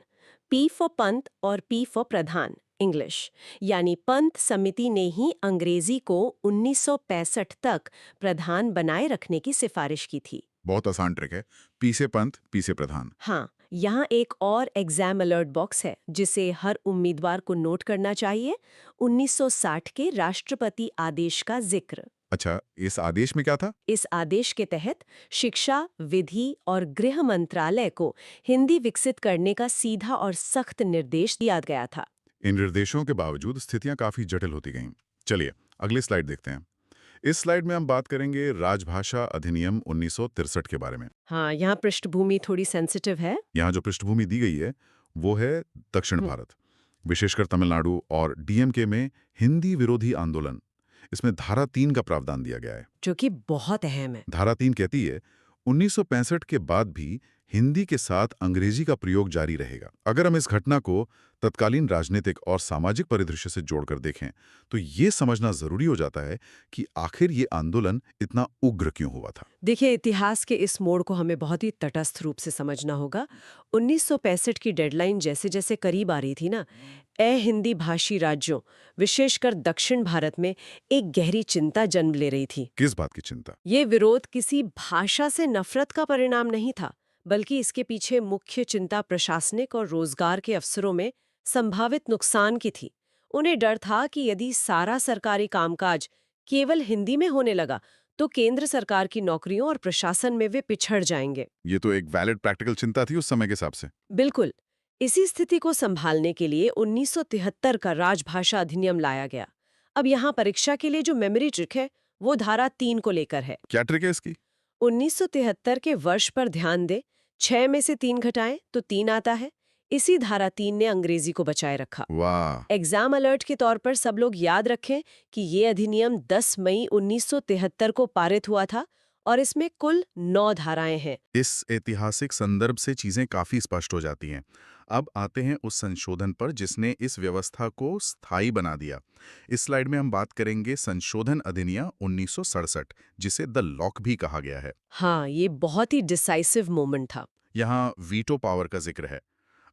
पी फॉर पंत और पी फॉर प्रधान, इंग्लिश। यानी पंत समिति ने ही अंग्रेजी को 1965 तक प्रधान बनाए रखने की सिफारिश की थी। बहुत आसान ट्रिक है, पी से पंत, पी से प्रधान। हाँ, यहाँ एक और एग्जाम अलर्ट बॉक्स है जिसे हर उम्मीदवार को नोट करना चाहिए। 1960 के राष्ट्रपति आदेश का जिक्र। अच्छा, इस आदेश में क्या था? इस आदेश के तहत शिक्षा, विधि और गृह मंत्रालय को हिंदी विकसित करने का सीधा और सख्त निर्देश दिया गया था। इन निर्देशों के बावजूद स्थितियां काफी जटिल होती गईं। चलिए अगली स्लाइड देखते हैं। इस स्लाइड में हम बात करेंगे राजभाषा अधिनियम 1963 के बारे में। हाँ, यहाँ पृष्ठभूमि थोड़ी सेंसिटिव है। यहाँ जो पृष्ठभूमि दी गई है वो है दक्षिण भारत, विशेषकर तमिलनाडु और डीएमके में हिंदी विरोधी आंदोलन। इसमें धारा 3 का प्रावधान दिया गया है, जो कि बहुत अहम है। धारा 3 कहती है 1965 के बाद भी हिंदी के साथ अंग्रेजी का प्रयोग जारी रहेगा। अगर हम इस घटना को तत्कालीन राजनीतिक और सामाजिक परिदृश्य से जोड़कर देखें तो ये समझना जरूरी हो जाता है कि आखिर ये आंदोलन इतना उग्र क्यों हुआ था। देखिए, इतिहास के इस मोड़ को हमें बहुत ही तटस्थ रूप से समझना होगा। 1965 की डेडलाइन जैसे जैसे करीब आ रही थी ना, हिंदी भाषी राज्यों, विशेषकर दक्षिण भारत में एक गहरी चिंता जन्म ले रही थी। किस बात की चिंता? ये विरोध किसी भाषा से नफरत का परिणाम नहीं था, बल्कि इसके पीछे मुख्य चिंता प्रशासनिक और रोजगार के अवसरों में संभावित नुकसान की थी। उन्हें डर था कि यदि सारा सरकारी कामकाज केवल हिंदी में होने लगा तो केंद्र सरकार की नौकरियों और प्रशासन में वे पिछड़ जाएंगे। ये तो एक वैलिड प्रैक्टिकल चिंता थी उस समय के हिसाब से। बिल्कुल। इसी स्थिति को संभालने के लिए 1973 का राजभाषा अधिनियम लाया गया। अब यहाँ परीक्षा के लिए जो मेमोरी ट्रिक है वो धारा 3 को लेकर है। क्या ट्रिक है इसकी? 1973 के वर्ष पर ध्यान दे, 6 में से 3 घटाएं तो 3 आता है। इसी धारा 3 ने अंग्रेजी को बचाए रखा। वाह! एग्जाम अलर्ट के तौर पर सब लोग याद रखें कि ये अधिनियम 10 मई 1973 को पारित हुआ था और इसमें कुल 9 धाराएं हैं। इस ऐतिहासिक संदर्भ से चीजें काफी स्पष्ट हो जाती हैं। अब आते हैं उस संशोधन पर जिसने इस व्यवस्था को स्थायी बना दिया। इस स्लाइड में हम बात करेंगे संशोधन अधिनियम 1967, जिसे द लॉक भी कहा गया है। हाँ, ये बहुत ही डिसाइसिव मोमेंट था। यहाँ वीटो पावर का जिक्र है।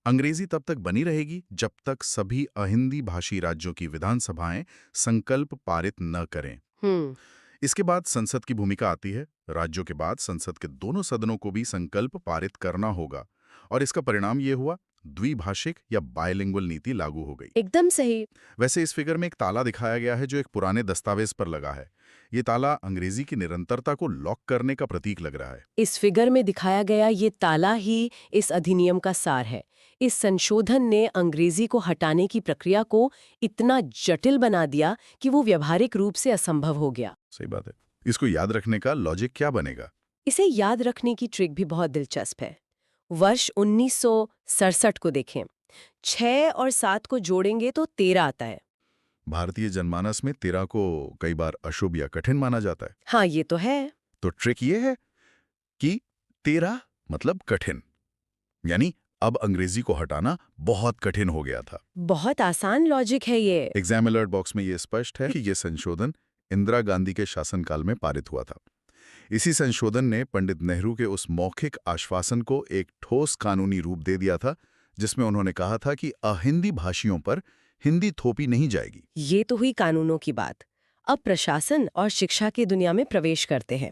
अंग्रेजी तब तक बनी रहेगी जब तक सभी अहिंदी भाषी राज्यों की विधानसभाएं संकल्प पारित न करें। इसके बाद संसद की भूमिका आती है। राज्यों के बाद संसद के दोनों सदनों को भी संकल्प पारित करना होगा, और इसका परिणाम ये हुआ, द्विभाषिक या बायलिंगुअल नीति लागू हो गई। एकदम सही। वैसे इस फिगर में एक ताला दिखाया गया है जो एक पुराने दस्तावेज पर लगा है। ये ताला अंग्रेजी की निरंतरता को लॉक करने का प्रतीक लग रहा है। इस फिगर में दिखाया गया ये ताला ही इस अधिनियम का सार है। इस संशोधन ने अंग्रेजी को हटाने की प्रक्रिया को इतना जटिल बना दिया कि वो व्यावहारिक रूप से असंभव हो गया। सही बात है। इसको याद रखने का लॉजिक क्या बनेगा? इसे याद रखने की ट्रिक भी बहुत दिलचस्प है। वर्ष 1967 को देखें। 6 और 7 को जोड़ेंगे तो 13 आता है। भारतीय जनमानस में 13 को कई बार अशुभ या कठिन माना जाता है। हाँ, ये तो है। तो ट्रिक ये है कि 13 मतलब कठिन, यानी अब अंग्रेजी को हटाना बहुत कठिन हो गया था। बहुत आसान लॉजिक है ये। एग्जाम अलर्ट बॉक्स में ये स्पष्ट है कि ये संशोधन इंदिरा गांधी के शासनकाल में पारित हुआ था। इसी संशोधन ने पंडित नेहरू के उस मौखिक आश्वासन को एक ठोस कानूनी रूप दे दिया था, जिसमें उन्होंने कहा था कि अहिंदी भाषियों पर हिंदी थोपी नहीं जाएगी। ये तो हुई कानूनों की बात। अब प्रशासन और शिक्षा की दुनिया में प्रवेश करते हैं।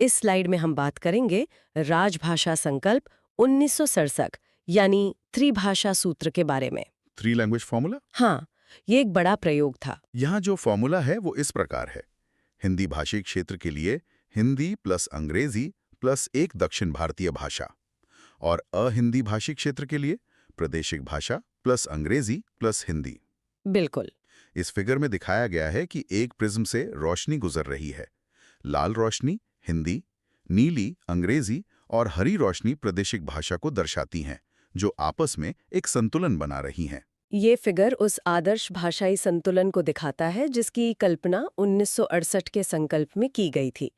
इस स्लाइड में हम बात करेंगे राजभाषा संकल्प 1967 यानी त्रिभाषा सूत्र के बारे में। 3 लैंग्वेज फॉर्मूला? हाँ, ये एक बड़ा प्रयोग था। यहाँ जो फॉर्मूला है वो इस प्रकार है। हिंदी भाषी क्षेत्र के लिए हिंदी प्लस अंग्रेजी प्लस एक दक्षिण भारतीय भाषा, और अहिंदी भाषी क्षेत्र के लिए प्रादेशिक भाषा प्लस अंग्रेजी प्लस हिंदी। बिल्कुल। इस फिगर में दिखाया गया है कि एक प्रिज्म से रोशनी गुजर रही है। लाल रोशनी हिंदी, नीली अंग्रेजी और हरी रोशनी प्रादेशिक भाषा को दर्शाती हैं, जो आपस में एक संतुलन बना रही हैं। ये फिगर उस आदर्श भाषाई संतुलन को दिखाता है जिसकी कल्पना 1968 के संकल्प में की गई थी।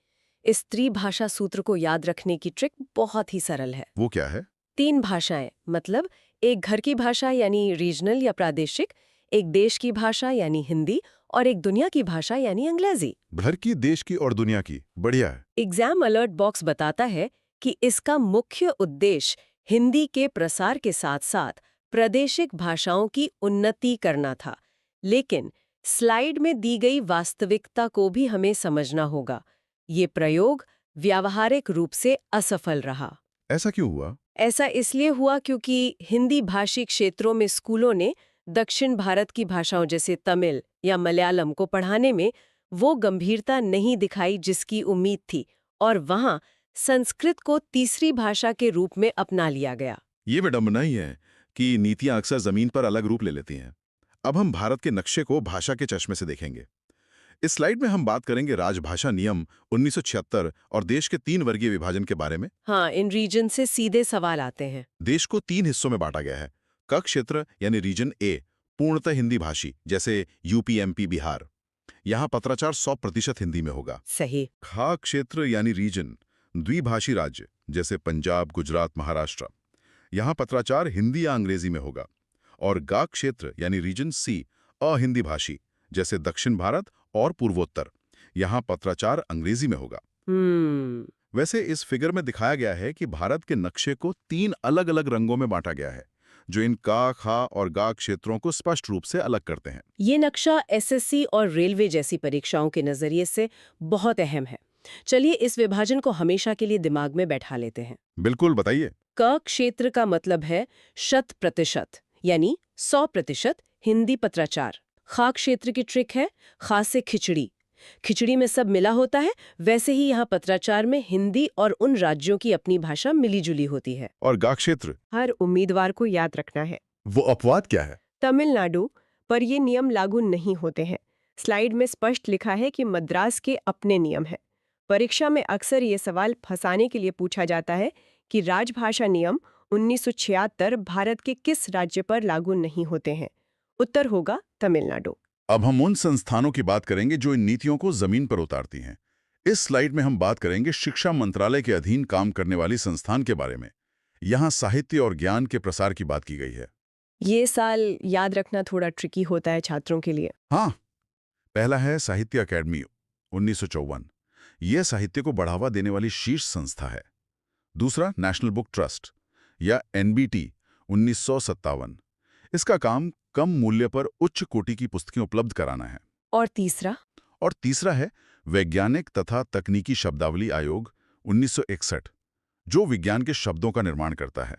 इस त्रिभाषा सूत्र को याद रखने की ट्रिक बहुत ही सरल है। वो क्या है? 3 भाषाएं, मतलब एक घर की भाषा यानी रीजनल या प्रादेशिक, एक देश की भाषा यानी हिंदी और एक दुनिया की भाषा यानी अंग्रेजी। घर की, देश की और दुनिया की। बढ़िया है। एग्जाम अलर्ट बॉक्स बताता है कि इसका मुख्य उद्देश्य हिंदी के प्रसार के साथ साथ प्रादेशिक भाषाओं की उन्नति करना था। लेकिन स्लाइड में दी गई वास्तविकता को भी हमें समझना होगा। ये प्रयोग व्यावहारिक रूप से असफल रहा। ऐसा क्यों हुआ? ऐसा इसलिए हुआ क्योंकि हिंदी भाषी क्षेत्रों में स्कूलों ने दक्षिण भारत की भाषाओं जैसे तमिल या मलयालम को पढ़ाने में वो गंभीरता नहीं दिखाई जिसकी उम्मीद थी, और वहाँ संस्कृत को तीसरी भाषा के रूप में अपना लिया गया। ये विडंबना ही है कि नीतियां अक्सर जमीन पर अलग रूप ले लेती हैं। अब हम भारत के नक्शे को भाषा के चश्मे से देखेंगे। इस स्लाइड में हम बात करेंगे राजभाषा नियम 1976 और देश के 3 वर्गीय विभाजन के बारे में। हाँ, इन रीजन से सीधे सवाल आते हैं। देश को 3 हिस्सों में बांटा गया है। क क्षेत्र यानी रीजन ए पूर्णतः हिंदी भाषी, जैसे यूपी, एमपी, बिहार। यहाँ पत्राचार 100% हिंदी में होगा। सही। खा क्षेत्र यानी रीजन द्विभाषी राज्य, जैसे पंजाब, गुजरात, महाराष्ट्र। यहाँ पत्राचार हिंदी या अंग्रेजी में होगा। और गा क्षेत्र यानी रीजन सी अहिंदी भाषी, जैसे दक्षिण भारत और पूर्वोत्तर। यहाँ पत्राचार अंग्रेजी में होगा। वैसे इस फिगर में दिखाया गया है कि भारत के नक्शे को 3 अलग-अलग रंगों में बांटा गया है, जो इन का, खा और गा क्षेत्रों को स्पष्ट रूप से अलग करते हैं। ये नक्शा एसएससी और रेलवे जैसी परीक्षाओं के नजरिए से बहुत अहम है। चलिए इस विभाजन को हमेशा के लिए दिमाग में बैठा लेते हैं। बिल्कुल, बताइए। क क्षेत्र का मतलब है 100% यानी 100% हिंदी पत्राचार। खा क्षेत्र की ट्रिक है खा से खिचड़ी। खिचड़ी में सब मिला होता है, वैसे ही यहाँ पत्राचार में हिंदी और उन राज्यों की अपनी भाषा मिली-जुली होती है। और गा क्षेत्र? हर उम्मीदवार को याद रखना है। वो अपवाद क्या है? तमिलनाडु पर ये नियम लागू नहीं होते हैं। स्लाइड में स्पष्ट लिखा है कि मद्रास के अपने नियम हैं। परीक्षा में अक्सर ये सवाल फंसाने के लिए पूछा जाता है कि राजभाषा नियम 1976 भारत के किस राज्य पर लागू नहीं होते हैं। उत्तर होगा तमिलनाडु। अब हम उन संस्थानों की बात करेंगे जो इन नीतियों को जमीन पर उतारती हैं। इस स्लाइड में हम बात करेंगे शिक्षा मंत्रालय के अधीन काम करने वाली संस्थान के बारे में। यहाँ साहित्य और ज्ञान के प्रसार की बात की गई है। ये साल याद रखना थोड़ा ट्रिकी होता है छात्रों के लिए। हाँ, पहला है साहित्य अकेडमी 1954। यह साहित्य को बढ़ावा देने वाली शीर्ष संस्था है। दूसरा नेशनल बुक ट्रस्ट या एनबीटी 1957। इसका काम कम मूल्य पर उच्च कोटि की पुस्तकें उपलब्ध कराना है। और तीसरा है वैज्ञानिक तथा तकनीकी शब्दावली आयोग 1961, जो विज्ञान के शब्दों का निर्माण करता है।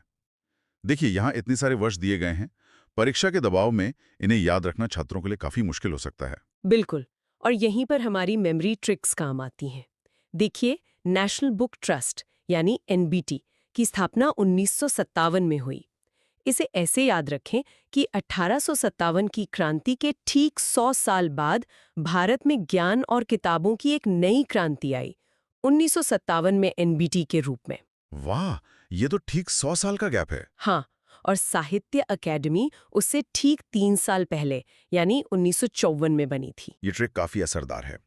देखिए, यहाँ इतने सारे वर्ष दिए गए हैं, परीक्षा के दबाव में इन्हें याद रखना छात्रों के लिए काफी मुश्किल हो सकता है। बिल्कुल, और यहीं पर हमारी मेमोरी ट्रिक्स काम आती हैं। देखिए, नेशनल बुक ट्रस्ट यानी एनबीटी की स्थापना 1957 में हुई। इसे ऐसे याद रखें कि 1857 की क्रांति के ठीक 100 साल बाद भारत में ज्ञान और किताबों की एक नई क्रांति आई, 1957 में एनबीटी के रूप में। वाह, ये तो ठीक 100 साल का गैप है। हाँ, और साहित्य अकेडमी उससे ठीक 3 साल पहले यानी 1954 में बनी थी। ये ट्रिक काफी असरदार है।